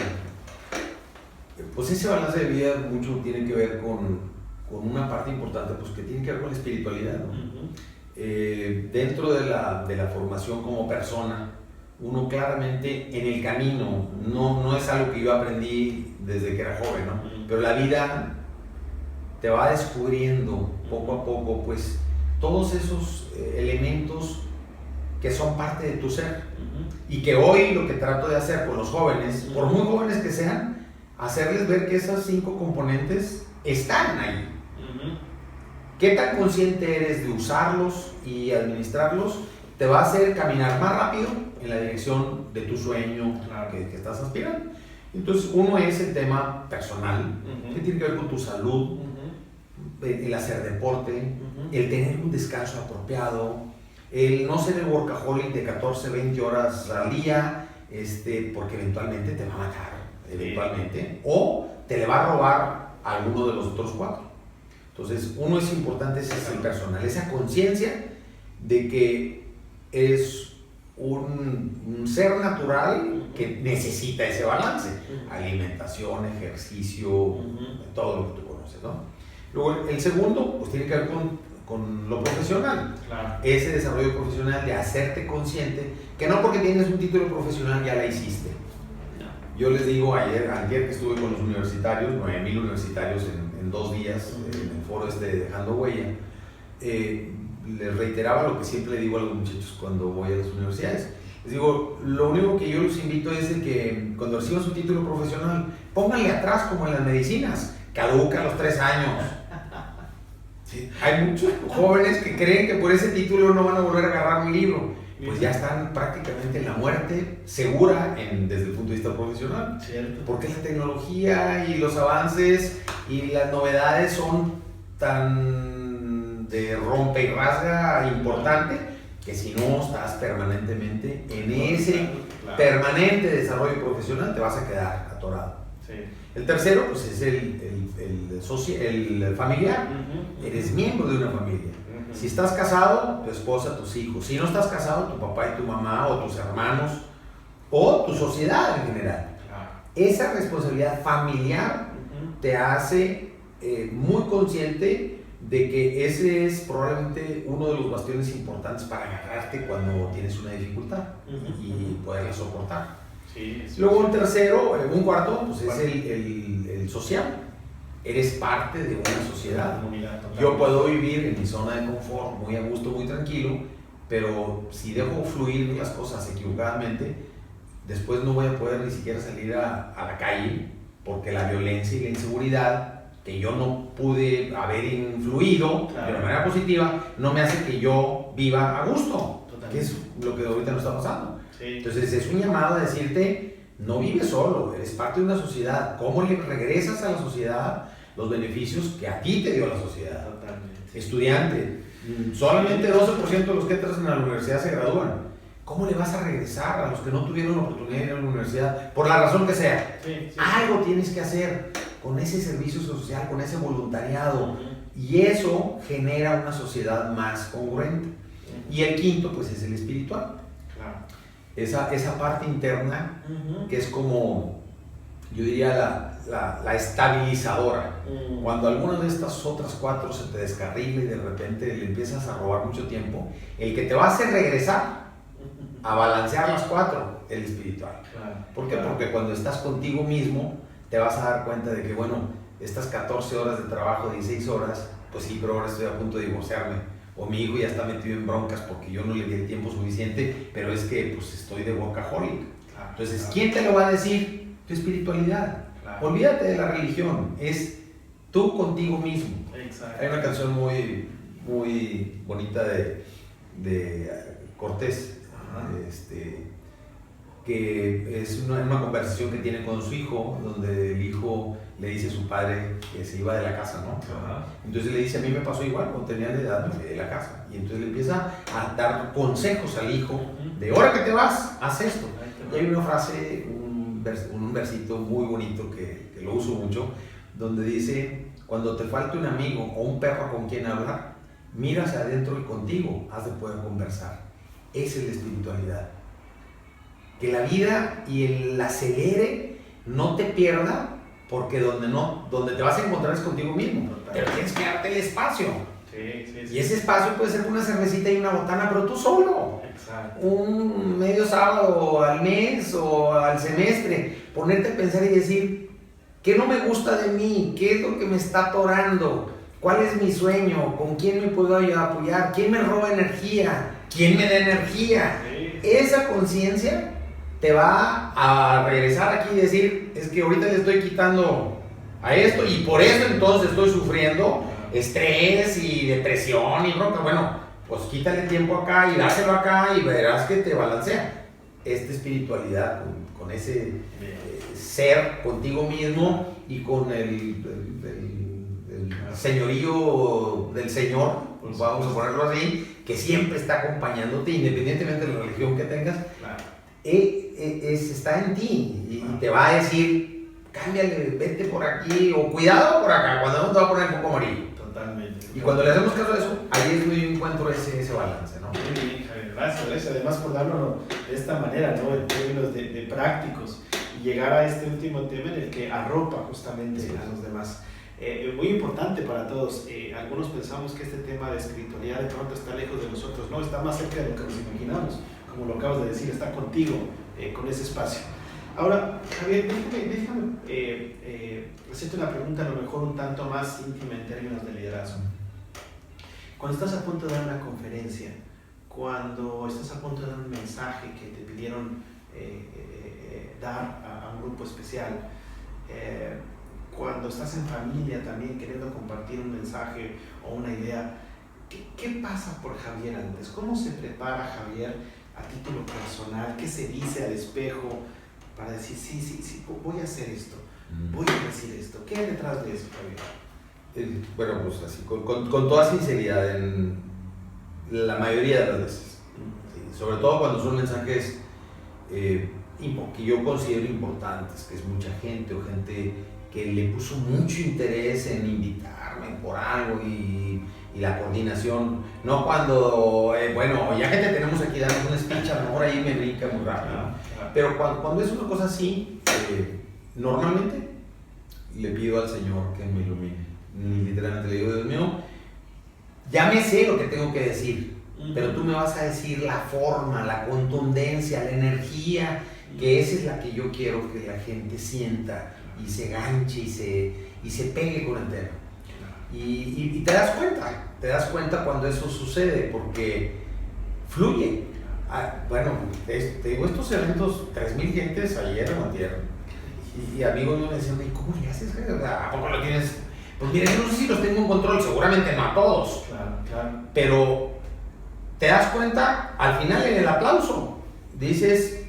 [SPEAKER 2] pues ese balance de vida mucho tiene que ver con una parte importante, pues que tiene que ver con la espiritualidad, ¿no? Dentro de la formación como persona, uno claramente en el camino, no es algo que yo aprendí desde que era joven, ¿no? Pero la vida te va descubriendo poco a poco, pues, todos esos elementos que son parte de tu ser. Y que hoy lo que trato de hacer con los jóvenes, por muy jóvenes que sean, hacerles ver que esas 5 componentes están ahí. ¿Qué tan consciente eres de usarlos y administrarlos? Te va a hacer caminar más rápido en la dirección de tu sueño que estás aspirando. Entonces, uno es el tema personal, que tiene que ver con tu salud, el hacer deporte, el tener un descanso apropiado, el no ser el workaholic de 14, 20 horas al día, porque eventualmente te va a matar, eventualmente, o te le va a robar a alguno de los otros 4. Entonces, uno es importante, ese es el personal, esa conciencia de que es un ser natural que necesita ese balance, alimentación, ejercicio, todo lo que tú conoces, ¿no? Luego, el segundo, pues tiene que ver con lo profesional, ese desarrollo profesional de hacerte consciente, que no porque tienes un título profesional ya la hiciste. Yo les digo, ayer que estuve con los universitarios, 9,000 universitarios en 2 días, en el foro Dejando Huella, les reiteraba lo que siempre le digo a los muchachos cuando voy a las universidades. Les digo, lo único que yo los invito es de que cuando reciban su título profesional, pónganle atrás como en las medicinas, caduca a los 3 años. Sí. Hay muchos jóvenes que creen que por ese título no van a volver a agarrar un libro. Pues ya están prácticamente en la muerte segura desde el punto de vista profesional.
[SPEAKER 1] Cierto.
[SPEAKER 2] Porque la tecnología y los avances y las novedades son tan de rompe y rasga importante que si no estás permanentemente en ese permanente desarrollo profesional te vas a quedar atorado.
[SPEAKER 1] Sí.
[SPEAKER 2] El tercero pues es el familiar. Eres miembro de una familia. Si estás casado, tu esposa, tus hijos. Si no estás casado, tu papá y tu mamá, o tus hermanos, o tu sociedad en general. Esa responsabilidad familiar te hace muy consciente de que ese es probablemente uno de los bastiones importantes para agarrarte cuando tienes una dificultad y poderla soportar.
[SPEAKER 1] Sí,
[SPEAKER 2] luego un cuarto, pues es el social. Eres parte de una sociedad. Yo puedo vivir en mi zona de confort, muy a gusto, muy tranquilo, pero si dejo fluir las cosas equivocadamente, después no voy a poder ni siquiera salir a la calle, porque la violencia y la inseguridad, que yo no pude haber influido de una manera positiva, no me hace que yo viva a gusto. que es lo que ahorita nos está pasando.
[SPEAKER 1] Sí.
[SPEAKER 2] Entonces es un llamado a decirte, no vives solo, eres parte de una sociedad. ¿Cómo le regresas a la sociedad los beneficios que a ti te dio la sociedad?
[SPEAKER 1] Totalmente.
[SPEAKER 2] Estudiante, solamente 12% de los que entran a la universidad se gradúan. ¿Cómo le vas a regresar a los que no tuvieron la oportunidad de ir a la universidad? Por la razón que sea.
[SPEAKER 1] Sí.
[SPEAKER 2] Algo tienes que hacer con ese servicio social, con ese voluntariado. Y eso genera una sociedad más congruente. Y el quinto, pues, es el espiritual.
[SPEAKER 1] Claro.
[SPEAKER 2] Esa parte interna que es como, yo diría, la estabilizadora. Cuando alguna de estas otras cuatro se te descarrila y de repente le empiezas a robar mucho tiempo, el que te va a hacer regresar a balancear las cuatro, el espiritual.
[SPEAKER 1] Claro.
[SPEAKER 2] ¿Por qué? Porque cuando estás contigo mismo, te vas a dar cuenta de que, bueno, estas 14 horas de trabajo, 16 horas, pues sí, pero ahora estoy a punto de divorciarme. O mi hijo ya está metido en broncas porque yo no le di el tiempo suficiente, pero es que pues estoy de workaholic.
[SPEAKER 1] Claro.
[SPEAKER 2] Entonces,
[SPEAKER 1] Claro.
[SPEAKER 2] ¿quién te lo va a decir? Tu espiritualidad.
[SPEAKER 1] Claro.
[SPEAKER 2] Olvídate de la religión, es tú contigo mismo.
[SPEAKER 1] Exacto.
[SPEAKER 2] Hay una canción muy, muy bonita de Cortés, que es una conversación que tiene con su hijo, donde el hijo le dice a su padre que se iba de la casa, ¿no? Entonces le dice, a mí me pasó igual, cuando tenía la edad me fui de la casa. Y entonces le empieza a dar consejos al hijo, de ahora que te vas, haz esto. Y hay una frase, un versito muy bonito que lo uso mucho, donde dice, cuando te falte un amigo o un perro con quien hablar, mira hacia adentro y contigo has de poder conversar. Esa es la espiritualidad. Que la vida y el acelere no te pierda, porque donde te vas a encontrar es contigo mismo. Pero tienes que darte el espacio.
[SPEAKER 1] Sí.
[SPEAKER 2] Y ese espacio puede ser una cervecita y una botana, pero tú solo.
[SPEAKER 1] Exacto.
[SPEAKER 2] Un medio sábado al mes o al semestre. Ponerte a pensar y decir, ¿qué no me gusta de mí? ¿Qué es lo que me está atorando? ¿Cuál es mi sueño? ¿Con quién me puedo apoyar? ¿Quién me roba energía? ¿Quién me da energía?
[SPEAKER 1] Sí.
[SPEAKER 2] Esa conciencia te va a regresar aquí y decir, es que ahorita le estoy quitando a esto y por eso entonces estoy sufriendo estrés y depresión y bronca. Bueno, pues quítale tiempo acá y dáselo acá y verás que te balancea. Esta espiritualidad con ese ser contigo mismo y con el señorío del Señor, pues vamos a ponerlo así, que siempre está acompañándote independientemente de la religión que tengas.
[SPEAKER 1] Claro.
[SPEAKER 2] Está en ti y te va a decir, cámbiale, vete por aquí o cuidado por acá, cuando no te va a poner un poco amarillo.
[SPEAKER 1] Totalmente.
[SPEAKER 2] Y cuando le hacemos caso a eso, ahí es donde yo encuentro ese balance, ¿no?
[SPEAKER 1] Muy bien, Javier. Gracias. Además por darlo de esta manera, ¿no? En términos de prácticos y llegar a este último tema en el que arropa justamente a los demás. Muy importante para todos. Algunos pensamos que este tema de espiritualidad de pronto está lejos de nosotros. No, está más cerca de lo que nos imaginamos. Como lo acabas de decir, está contigo, con ese espacio. Ahora, Javier, déjame hacerte una pregunta a lo mejor un tanto más íntima en términos de liderazgo. Cuando estás a punto de dar una conferencia, cuando estás a punto de dar un mensaje que te pidieron dar a un grupo especial, cuando estás en familia también queriendo compartir un mensaje o una idea, ¿qué pasa por Javier antes? ¿Cómo se prepara Javier a título personal? ¿Qué se dice al espejo para decir, sí, voy a hacer esto, voy a decir esto? ¿Qué hay detrás de eso, Javier?
[SPEAKER 2] Bueno, pues así, con toda sinceridad, en la mayoría de las veces, sí, sobre todo cuando son mensajes que yo considero importantes, que es mucha gente o gente que le puso mucho interés en invitarme por algo y la coordinación, no cuando, bueno, ya que te tenemos aquí, damos un speech, a lo mejor ahí me brinca muy rápido, pero cuando es una cosa así, normalmente le pido al Señor que me ilumine, literalmente le digo, Dios mío, ya me sé lo que tengo que decir, pero tú me vas a decir la forma, la contundencia, la energía, que esa es la que yo quiero que la gente sienta y se ganche y se pegue con el tema. Y te das cuenta cuando eso sucede, porque fluye. Bueno, te digo, estos eventos, 3,000 gentes ayer o antier, y amigos me decían, ¿cómo le haces? ¿A poco lo tienes? Pues miren, no sé si los tengo en control, seguramente no a todos,
[SPEAKER 1] Claro.
[SPEAKER 2] pero te das cuenta, al final en el aplauso, dices,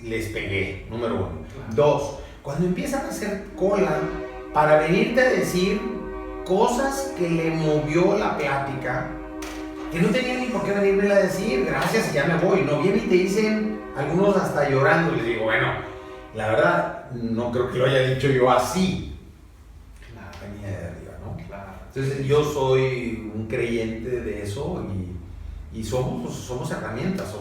[SPEAKER 2] les pegué, número 1.
[SPEAKER 1] Claro.
[SPEAKER 2] 2, cuando empiezan a hacer cola para venirte a decir cosas que le movió la plática, que no tenían ni por qué venirme a decir, gracias y ya me voy, no vienen y te dicen, algunos hasta llorando, les digo, bueno, la verdad, no creo que lo haya dicho yo así, venía de arriba, ¿no?
[SPEAKER 1] Claro.
[SPEAKER 2] Entonces yo soy un creyente de eso y somos herramientas,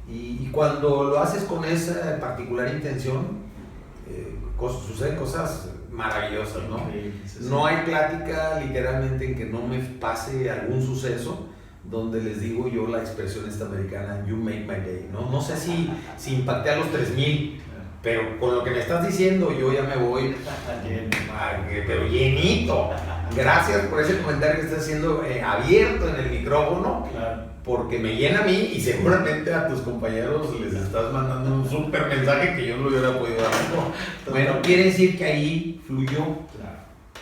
[SPEAKER 2] y cuando lo haces con esa particular intención, suceden cosas maravillosas, ¿no? No hay plática literalmente en que no me pase algún suceso donde les digo yo la expresión esta americana, you make my day, ¿no? No sé si impacté a los 3,000, pero con lo que me estás diciendo yo ya me voy, pero llenito. Gracias por ese comentario que estás haciendo abierto en el micrófono, porque me llena a mí y seguramente a tus compañeros les estás mandando un súper mensaje que yo no lo hubiera podido dar. Bueno, quiere decir que ahí fluyó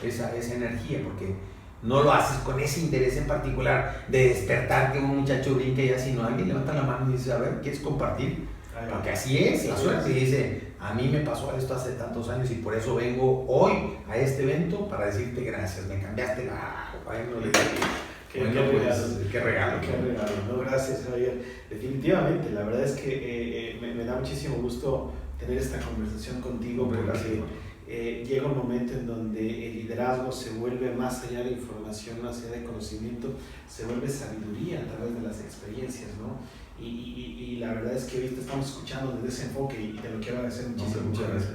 [SPEAKER 2] esa energía, porque no lo haces con ese interés en particular de despertar que un muchacho brinque y así, no, alguien levanta la mano y dice, a ver, ¿quieres compartir? Porque así es la suerte, y dice, a mí me pasó esto hace tantos años y por eso vengo hoy a este evento para decirte gracias, me cambiaste la... Bueno, le dije, qué regalo.
[SPEAKER 1] No, gracias, Javier. Definitivamente, la verdad es que me da muchísimo gusto tener esta conversación contigo, porque llega un momento en donde el liderazgo se vuelve más allá de información, más allá de conocimiento, se vuelve sabiduría a través de las experiencias, ¿no? Y la verdad es que hoy te estamos escuchando desde ese enfoque y te lo quiero agradecer muchísimo.
[SPEAKER 2] Muchas gracias.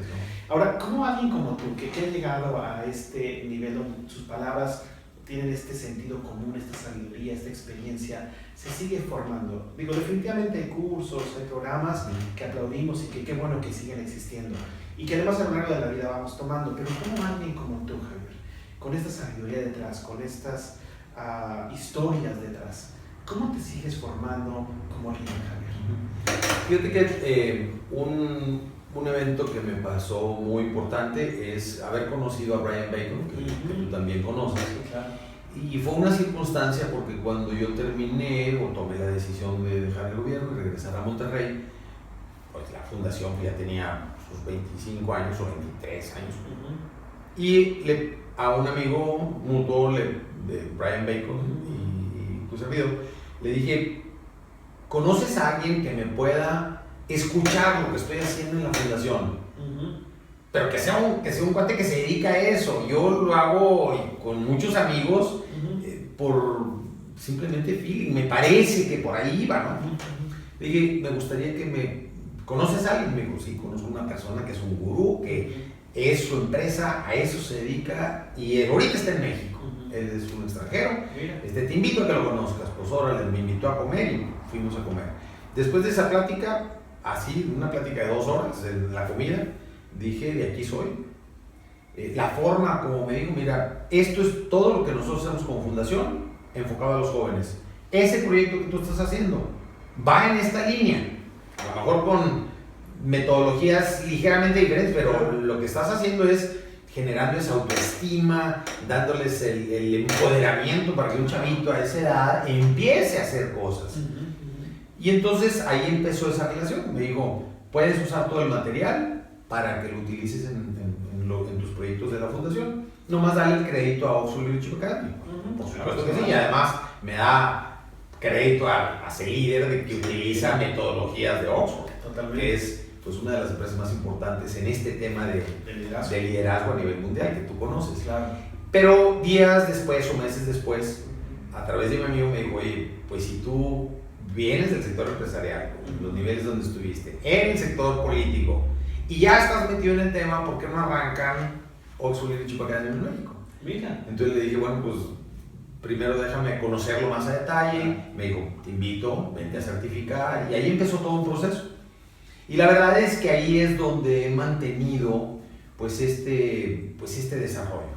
[SPEAKER 1] Ahora, ¿cómo alguien como tú, que ha llegado a este nivel donde sus palabras tienen este sentido común, esta sabiduría, esta experiencia, se sigue formando? Digo, definitivamente hay cursos, hay programas que aplaudimos y que qué bueno que siguen existiendo y que además a lo largo de la vida vamos tomando, pero ¿cómo alguien como tú, Javier, con esta sabiduría detrás, con estas historias detrás, cómo te sigues formando como líder, Javier?
[SPEAKER 2] Fíjate que un evento que me pasó muy importante es haber conocido a Brian Bacon, que tú también conoces.
[SPEAKER 1] Claro.
[SPEAKER 2] Y fue una circunstancia porque cuando yo terminé o tomé la decisión de dejar el gobierno y regresar a Monterrey, pues la fundación ya tenía sus 25 años o 23 años. Y a un amigo mutuo de Brian Bacon y tu servidor, le dije, ¿conoces a alguien que me pueda escuchar lo que estoy haciendo en la fundación? Pero que sea un cuate que se dedica a eso. Yo lo hago con muchos amigos por simplemente feeling, me parece que por ahí va, ¿no? Le dije, me gustaría que me... ¿Conoces a alguien? Me dijo, sí, conozco una persona que es un gurú, que es su empresa, a eso se dedica y ahorita está en México. Él es un extranjero. Te invito a que lo conozcas. Pues órale, me invitó a comer y fuimos a comer. Después de esa plática, así, una plática de 2 horas en la comida, dije, de aquí soy. La forma como me dijo, mira, esto es todo lo que nosotros hacemos como fundación enfocado a los jóvenes. Ese proyecto que tú estás haciendo va en esta línea, a lo mejor con metodologías ligeramente diferentes, pero lo que estás haciendo es generando esa autoestima, dándoles el empoderamiento para que un chavito a esa edad empiece a hacer cosas. Y entonces ahí empezó esa relación. Me dijo, puedes usar todo el material para que lo utilices en tus proyectos de la fundación. Nomás dale el crédito a Oxford Leadership Academy. Por supuesto que sí. Y además me da crédito a ser líder de que utiliza metodologías de Oxford.
[SPEAKER 1] Totalmente.
[SPEAKER 2] Que es pues, una de las empresas más importantes en este tema de liderazgo a nivel mundial que tú conoces.
[SPEAKER 1] Claro.
[SPEAKER 2] Pero días después o meses después, a través de mi amigo me dijo, oye, pues si tú vienes del sector empresarial, los niveles donde estuviste, en el sector político, y ya estás metido en el tema, ¿por qué no arrancan Oxford Leadership Academy en México?
[SPEAKER 1] Mira.
[SPEAKER 2] Entonces le dije, bueno, pues primero déjame conocerlo más a detalle. Me dijo, te invito, vente a certificar, y ahí empezó todo un proceso. Y la verdad es que ahí es donde he mantenido pues este desarrollo.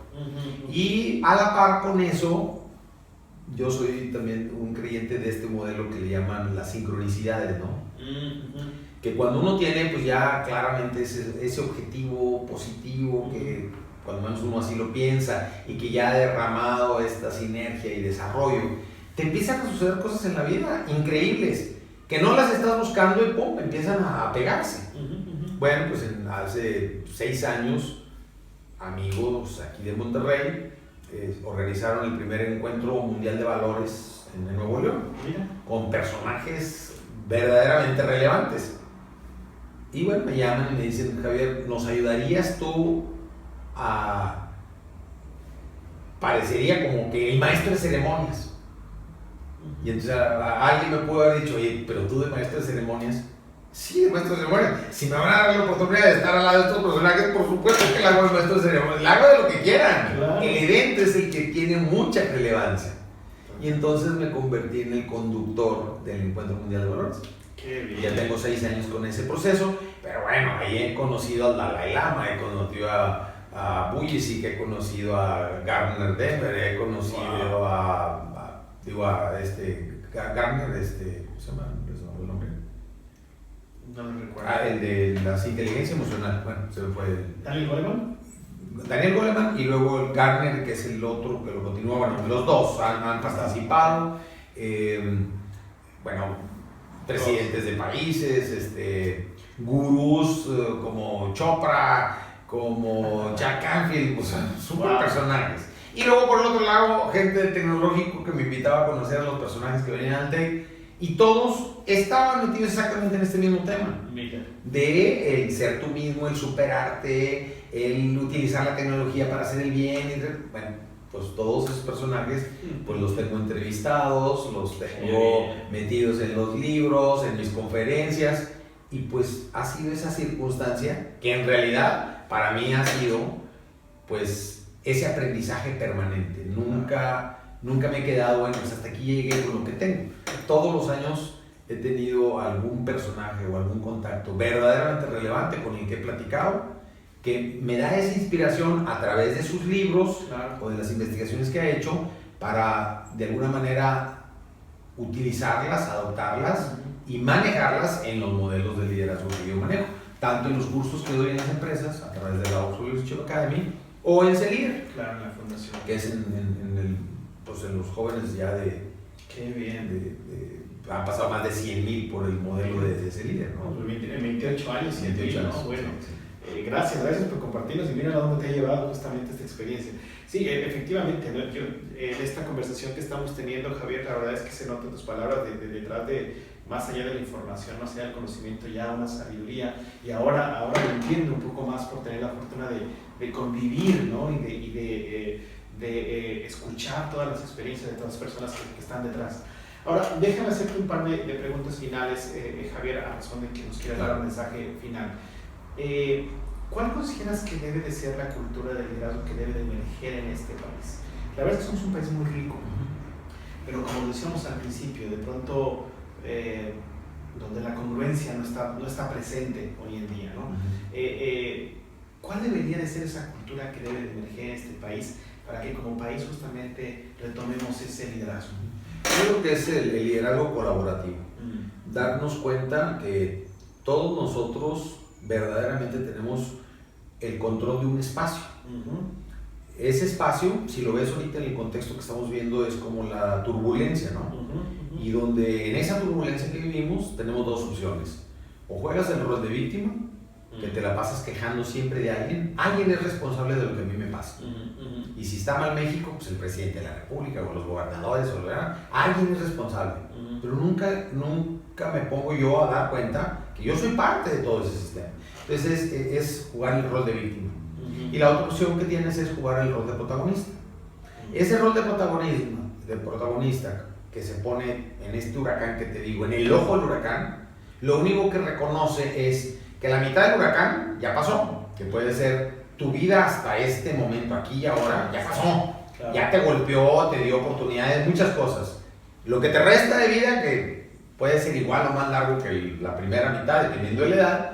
[SPEAKER 2] Y a la par con eso, yo soy también un creyente de este modelo que le llaman las sincronicidades, ¿no? Que cuando uno tiene pues ya claramente ese objetivo positivo, que cuando menos uno así lo piensa, y que ya ha derramado esta sinergia y desarrollo, te empiezan a suceder cosas en la vida increíbles, que no las estás buscando y pum, empiezan a pegarse. Bueno, pues hace 6 años, amigos aquí de Monterrey organizaron el primer encuentro mundial de valores en Nuevo León, con personajes verdaderamente relevantes. Y bueno, me llaman y me dicen, Javier, ¿nos ayudarías tú a... Parecería como que el maestro de ceremonias? Y entonces alguien me pudo haber dicho, oye, pero tú de maestro de ceremonias. Sí, de maestro de ceremonias. Si me van a dar la oportunidad de estar al lado de estos personajes, por supuesto que le hago de maestro de ceremonias. Le hago de lo que quieran. Claro. El evento es el que tiene mucha relevancia. Y entonces me convertí en el conductor del Encuentro Mundial de Valores.
[SPEAKER 1] Qué bien.
[SPEAKER 2] Ya tengo 6 años con ese proceso, pero bueno, ahí he conocido al Dalai Lama, he conocido a Bujicic, he conocido a Gardner Denver, he conocido a Gardner, ¿cómo se llama? ¿El nombre?
[SPEAKER 1] No lo recuerdo.
[SPEAKER 2] El de las inteligencia emocional, bueno, se me fue.
[SPEAKER 1] ¿Daniel Goleman?
[SPEAKER 2] Daniel Goleman y luego el Gardner, que es el otro que lo continúa. Bueno, los dos han participado. Bueno, presidentes de países, gurús como Chopra, como Jack Canfield, pues super personajes. Y luego por el otro lado, gente del tecnológico que me invitaba a conocer a los personajes que venían al TEC, y todos estaban metidos exactamente en este mismo tema. De el ser tú mismo, el superarte, el utilizar la tecnología para hacer el bien. Bueno, pues todos esos personajes pues los tengo entrevistados, los tengo metidos en los libros, en mis conferencias, y pues ha sido esa circunstancia que en realidad para mí ha sido pues ese aprendizaje permanente. Nunca me he quedado, bueno, pues hasta aquí llegué con lo que tengo. Todos los años he tenido algún personaje o algún contacto verdaderamente relevante con el que he platicado, que me da esa inspiración a través de sus libros o de las investigaciones que ha hecho para de alguna manera utilizarlas, adoptarlas y manejarlas en los modelos de liderazgo que yo manejo, tanto en los cursos que doy en las empresas a través de la Oxford Leadership Academy o en CELIDER,
[SPEAKER 1] en la fundación,
[SPEAKER 2] que es en los jóvenes ya de...
[SPEAKER 1] Qué bien.
[SPEAKER 2] Han pasado más de 100,000 por el modelo de CELIDER, ¿no?
[SPEAKER 1] En 28 años, 100,000, ¿no? Bueno.
[SPEAKER 2] Sí.
[SPEAKER 1] Gracias por compartirnos y mira a dónde te ha llevado justamente esta experiencia. Sí, efectivamente, ¿no? En esta conversación que estamos teniendo, Javier, la verdad es que se notan tus palabras detrás de, más allá de la información, más allá del conocimiento, ya una sabiduría, y ahora lo entiendo un poco más por tener la fortuna de convivir, ¿no? y de escuchar todas las experiencias de todas las personas que están detrás. Ahora, déjame hacerte un par de preguntas finales, Javier, a razón de que nos quieras dar un mensaje final. ¿Cuál consideras que debe de ser la cultura de liderazgo que debe de emerger en este país? La verdad es que somos un país muy rico, pero como decíamos al principio, de pronto donde la congruencia no está presente hoy en día, ¿no? ¿Cuál debería de ser esa cultura que debe de emerger en este país para que como país justamente retomemos ese liderazgo?
[SPEAKER 2] Yo creo que es el liderazgo colaborativo. Darnos cuenta que todos nosotros verdaderamente tenemos el control de un espacio. Ese espacio, si lo ves ahorita en el contexto que estamos viendo, es como la turbulencia, ¿no? Y donde en esa turbulencia que vivimos tenemos dos opciones. O juegas el rol de víctima, que te la pasas quejando siempre de alguien es responsable de lo que a mí me pasa. Y si está mal México, pues el presidente de la República o los gobernadores, alguien es responsable. Pero nunca me pongo yo a dar cuenta que yo soy parte de todo ese sistema. Entonces es jugar el rol de víctima. Y la otra opción que tienes es jugar el rol de protagonista. Ese rol de protagonista que se pone en este huracán que te digo, en el ojo del huracán, lo único que reconoce es que la mitad del huracán ya pasó, que puede ser tu vida hasta este momento, aquí y ahora, ya pasó. Claro. Ya te golpeó, te dio oportunidades, muchas cosas. Lo que te resta de vida, que puede ser igual o más largo que la primera mitad, dependiendo de la edad,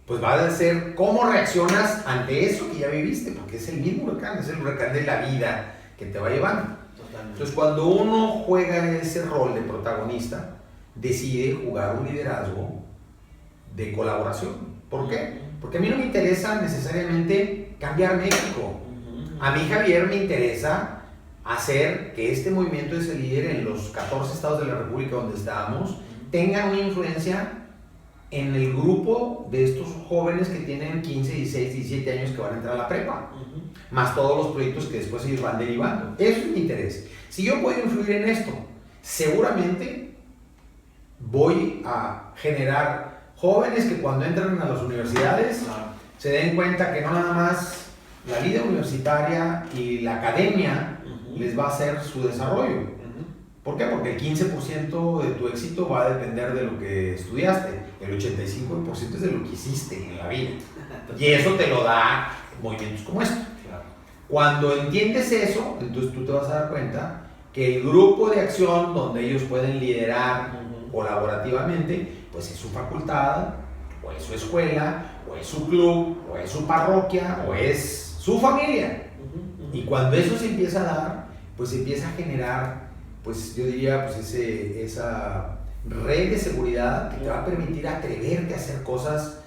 [SPEAKER 2] pues va a ser cómo reaccionas ante eso que ya viviste, porque es el mismo huracán, es el huracán de la vida que te va llevando. Totalmente. Entonces, cuando uno juega ese rol de protagonista, decide jugar un liderazgo de colaboración. ¿Por qué? Porque a mí no me interesa necesariamente cambiar México. A mí, Javier, me interesa hacer que este movimiento de ese líder en los 14 estados de la República donde estábamos tenga una influencia en el grupo de estos jóvenes que tienen 15, 16, 17 años que van a entrar a la prepa, más todos los proyectos que después ellos van derivando. Eso es mi interés. Si yo puedo influir en esto, seguramente voy a generar jóvenes que cuando entran a las universidades se den cuenta que no nada más la vida universitaria y la academia les va a hacer su desarrollo. ¿Por qué? Porque el 15% de tu éxito va a depender de lo que estudiaste, el 85% es de lo que hiciste en la vida. Y eso te lo da movimientos como este. Cuando entiendes eso, entonces tú te vas a dar cuenta que el grupo de acción donde ellos pueden liderar colaborativamente, pues es su facultad, o es su escuela, o es su club, o es su parroquia, o es su familia. Y cuando eso se empieza a dar, pues se empieza a generar, pues yo diría, pues esa red de seguridad que te va a permitir atreverte a hacer cosas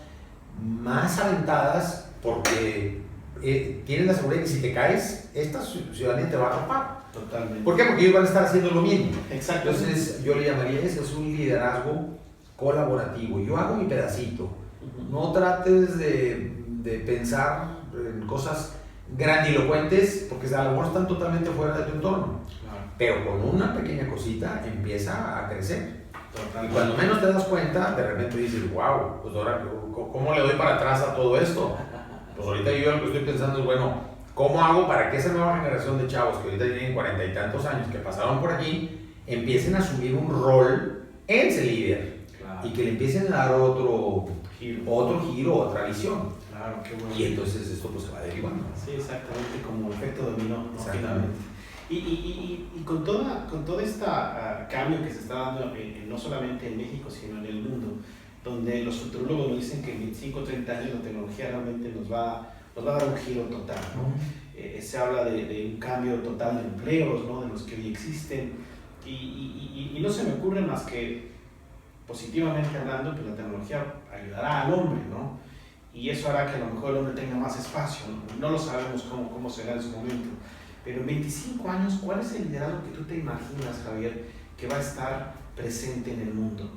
[SPEAKER 2] más aventadas, porque tienes la seguridad de que si te caes, esta ciudadanía te va a arropar.
[SPEAKER 1] Totalmente.
[SPEAKER 2] ¿Por qué? Porque ellos van a estar haciendo lo mismo.
[SPEAKER 1] Exacto.
[SPEAKER 2] Entonces yo le llamaría eso, es un liderazgo colaborativo. Yo hago mi pedacito. No trates de pensar en cosas grandilocuentes, porque a lo mejor están totalmente fuera de tu entorno. Pero con una pequeña cosita empieza a crecer. Totalmente. Y cuando menos te das cuenta, de repente dices, wow, pues ahora, ¿cómo le doy para atrás a todo esto? Pues ahorita yo lo que estoy pensando es, bueno, ¿cómo hago para que esa nueva generación de chavos que ahorita tienen 40 y tantos años, que pasaron por aquí, empiecen a asumir un rol en ese líder? Claro. Y que le empiecen a dar otro giro, otra visión.
[SPEAKER 1] Claro, qué bueno.
[SPEAKER 2] Y entonces esto pues se va derivando.
[SPEAKER 1] Sí, exactamente, como efecto dominó, ¿no?
[SPEAKER 2] Exactamente.
[SPEAKER 1] Y con todo este cambio que se está dando no solamente en México, sino en el mundo, donde los futurólogos nos dicen que en 25 o 30 años la tecnología realmente nos va a dar un giro total, ¿no? Se habla de un cambio total de empleos, ¿no? De los que hoy existen, y no se me ocurre más que, positivamente hablando, que la tecnología ayudará al hombre, ¿no? Y eso hará que a lo mejor el hombre tenga más espacio, no lo sabemos cómo será en su momento. Pero en 25 años, ¿cuál es el liderazgo que tú te imaginas, Javier, que va a estar presente en el mundo,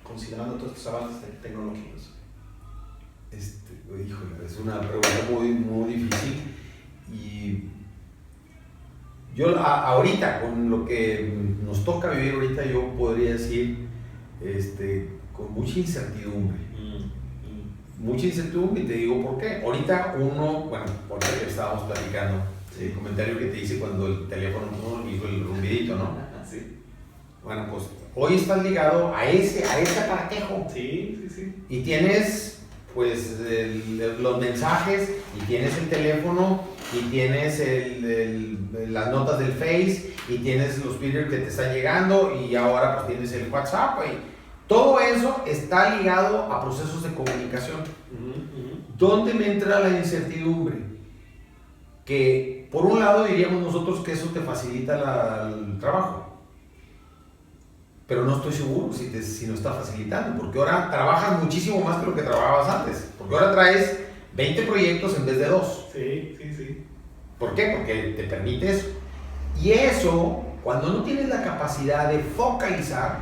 [SPEAKER 1] considerando todos estos avances tecnológicos?
[SPEAKER 2] Híjole, es una pregunta muy, muy difícil. Y yo ahorita, con lo que nos toca vivir ahorita, yo podría decir con mucha incertidumbre. Mucha incertidumbre, y te digo por qué. Ahorita ahorita que estábamos platicando, el comentario que te hice cuando el teléfono hizo el rumbidito, ¿no?
[SPEAKER 1] Sí.
[SPEAKER 2] Bueno, pues hoy estás ligado a ese aparatejo.
[SPEAKER 1] Sí.
[SPEAKER 2] Y tienes, pues, los mensajes, y tienes el teléfono, y tienes las notas del Face, y tienes los videos que te están llegando, y ahora pues tienes el WhatsApp. Todo eso está ligado a procesos de comunicación. ¿Dónde me entra la incertidumbre? Que por un lado diríamos nosotros que eso te facilita el trabajo, pero no estoy seguro si no está facilitando, porque ahora trabajas muchísimo más que lo que trabajabas antes, porque ahora traes 20 proyectos en vez de 2.
[SPEAKER 1] Sí.
[SPEAKER 2] ¿Por qué? Porque te permite eso. Y eso, cuando no tienes la capacidad de focalizar,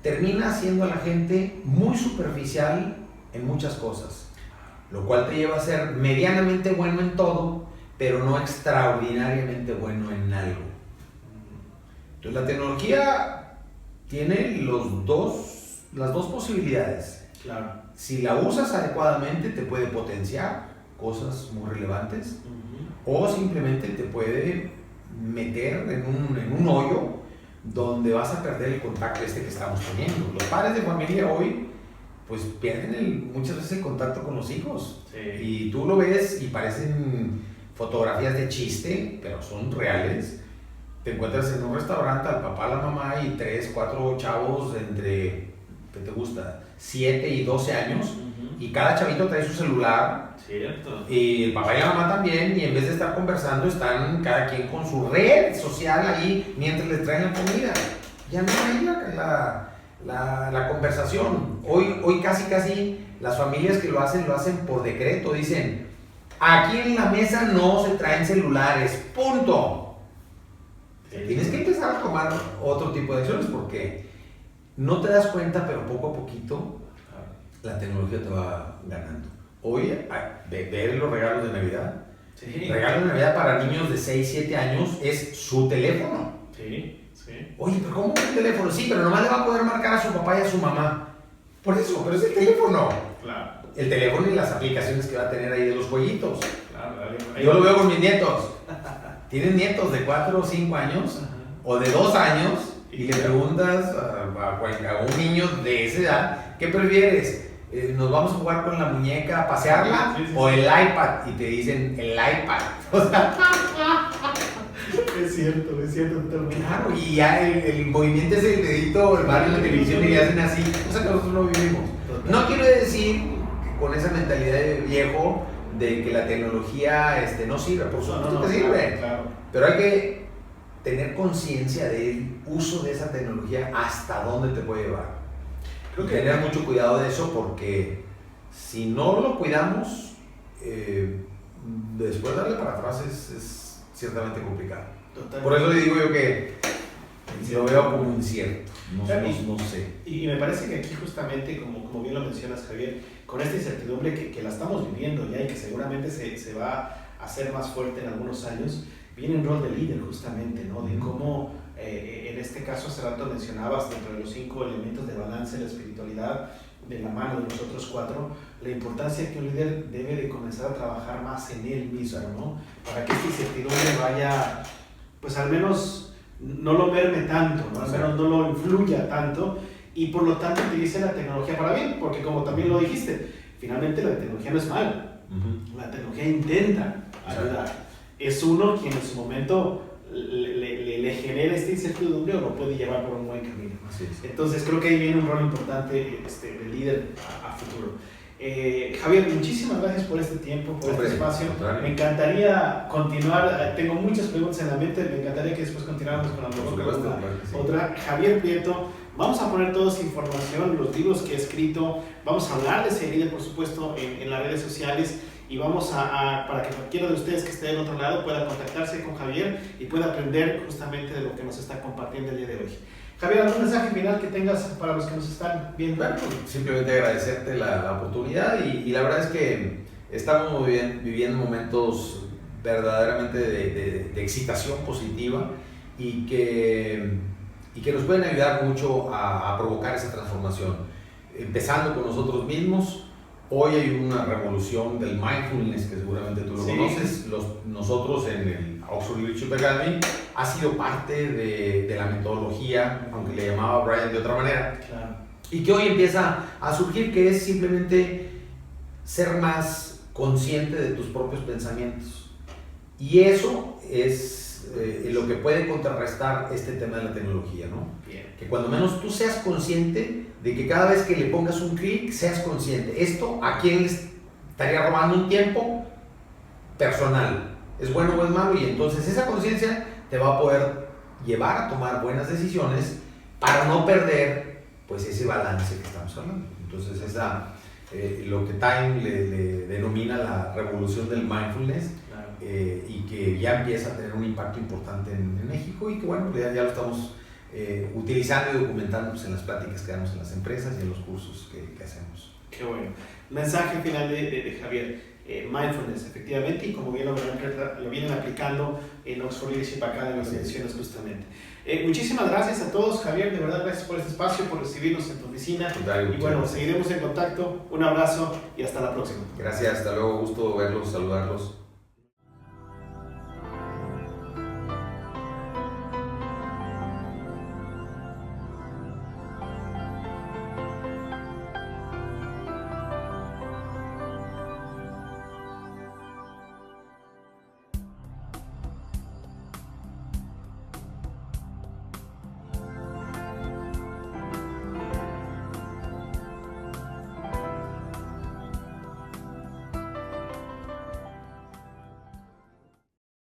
[SPEAKER 2] termina haciendo a la gente muy superficial en muchas cosas, lo cual te lleva a ser medianamente bueno en todo, pero no extraordinariamente bueno en algo. Entonces la tecnología tiene las dos posibilidades.
[SPEAKER 1] Claro.
[SPEAKER 2] Si la usas adecuadamente, te puede potenciar cosas muy relevantes, o simplemente te puede meter en un hoyo donde vas a perder el contacto que estamos teniendo. Los padres de familia hoy pues pierden muchas veces el contacto con los hijos.
[SPEAKER 1] Sí.
[SPEAKER 2] Y tú lo ves y parecen fotografías de chiste, pero son reales. Te encuentras en un restaurante al papá, la mamá y 3, 4 chavos entre, ¿qué te gusta? 7 y 12 años, y cada chavito trae su celular.
[SPEAKER 1] Cierto.
[SPEAKER 2] Y el papá y la mamá también, y en vez de estar conversando, están cada quien con su red social ahí mientras les traen la comida. Ya no hay la conversación. Hoy casi las familias que lo hacen por decreto. Dicen, aquí en la mesa no se traen celulares, punto. Tienes que empezar a tomar otro tipo de acciones porque no te das cuenta, pero poco a poquito la tecnología te va ganando. Hoy, ver los regalos de Navidad.
[SPEAKER 1] Sí.
[SPEAKER 2] Regalo de Navidad para niños de 6, 7 años es su teléfono.
[SPEAKER 1] Sí.
[SPEAKER 2] Oye, pero ¿cómo que el teléfono? Sí, pero nomás le va a poder marcar a su papá y a su mamá. Por eso, pero es el teléfono.
[SPEAKER 1] Claro.
[SPEAKER 2] El teléfono y las aplicaciones que va a tener ahí de los jueguitos.
[SPEAKER 1] Claro,
[SPEAKER 2] Yo lo veo con mis nietos. Tienen nietos de 4 o 5 años o de 2 años y le preguntas a un niño de esa edad, ¿qué prefieres? ¿Nos vamos a jugar con la muñeca a pasearla o el iPad? Y te dicen el iPad. O sea,
[SPEAKER 1] es cierto totalmente.
[SPEAKER 2] claro, y ya el movimiento es el dedito, el barrio en la televisión y le hacen así. O sea que nosotros no vivimos. No quiero decir que con esa mentalidad de viejo de que la tecnología no sirve, por supuesto que sirve.
[SPEAKER 1] Claro.
[SPEAKER 2] Pero hay que tener conciencia del uso de esa tecnología, hasta dónde te puede llevar. Creo que tener mucho cuidado de eso porque si no lo cuidamos, después darle para atrás es ciertamente complicado. Totalmente. Por eso le digo yo que lo veo como incierto, no sé.
[SPEAKER 1] Y me parece que aquí justamente, como bien lo mencionas, Javier, con esta incertidumbre que la estamos viviendo ya y que seguramente se va a hacer más fuerte en algunos años, viene un rol de líder justamente, ¿no? De cómo, en este caso hace rato mencionabas, dentro de los 5 elementos de balance, la espiritualidad, de la mano de los otros 4, la importancia que un líder debe de comenzar a trabajar más en él mismo, ¿no? Para que esta incertidumbre vaya, pues al menos no lo merme tanto, ¿no? Al menos no lo influya tanto y por lo tanto utilice la tecnología para bien, porque como también lo dijiste, finalmente la tecnología no es mala, la tecnología intenta ayudar. Es uno quien en su momento le genera esta incertidumbre o lo puede llevar por un buen camino. Entonces creo que ahí viene un rol importante de líder a futuro. Javier, muchísimas gracias por este tiempo, por este espacio. Me encantaría continuar, tengo muchas preguntas en la mente, me encantaría que después continuáramos con otra. Javier Prieto, vamos a poner toda esa información, los libros que he escrito, vamos a hablar de ese líder, por supuesto, en las redes sociales. Y vamos para que cualquiera de ustedes que esté del otro lado pueda contactarse con Javier y pueda aprender justamente de lo que nos está compartiendo el día de hoy. Javier, ¿algún mensaje final que tengas para los que nos están viendo?
[SPEAKER 2] Bueno, simplemente agradecerte la oportunidad y la verdad es que estamos viviendo momentos verdaderamente de excitación positiva y que nos pueden ayudar mucho a provocar esa transformación, empezando con nosotros mismos. Hoy hay una revolución del mindfulness que seguramente tú lo conoces. Nosotros en el Oxford Leadership Academy ha sido parte de la metodología, aunque le llamaba Brian de otra manera, y que hoy empieza a surgir, que es simplemente ser más consciente de tus propios pensamientos. Y eso es lo que puede contrarrestar este tema de la tecnología, ¿no? Que cuando menos tú seas consciente de que cada vez que le pongas un clic, seas consciente. Esto, ¿a quién le estaría robando un tiempo personal? ¿Es bueno o es malo? Y entonces esa conciencia te va a poder llevar a tomar buenas decisiones para no perder pues ese balance que estamos hablando. Entonces lo que Time le denomina la revolución del mindfulness, y que ya empieza a tener un impacto importante en México y que bueno, ya lo estamos utilizando y documentando pues, en las pláticas que damos en las empresas y en los cursos que hacemos.
[SPEAKER 1] Qué bueno. Mensaje final de Javier. Mindfulness, efectivamente, y como bien lo vienen aplicando en Oxford Leadership Academy, las ediciones justamente. Muchísimas gracias a todos, Javier, de verdad gracias por este espacio, por recibirnos en tu oficina. Y bueno, seguiremos en contacto. Un abrazo y hasta la próxima.
[SPEAKER 2] Gracias, hasta luego, gusto verlos, saludarlos.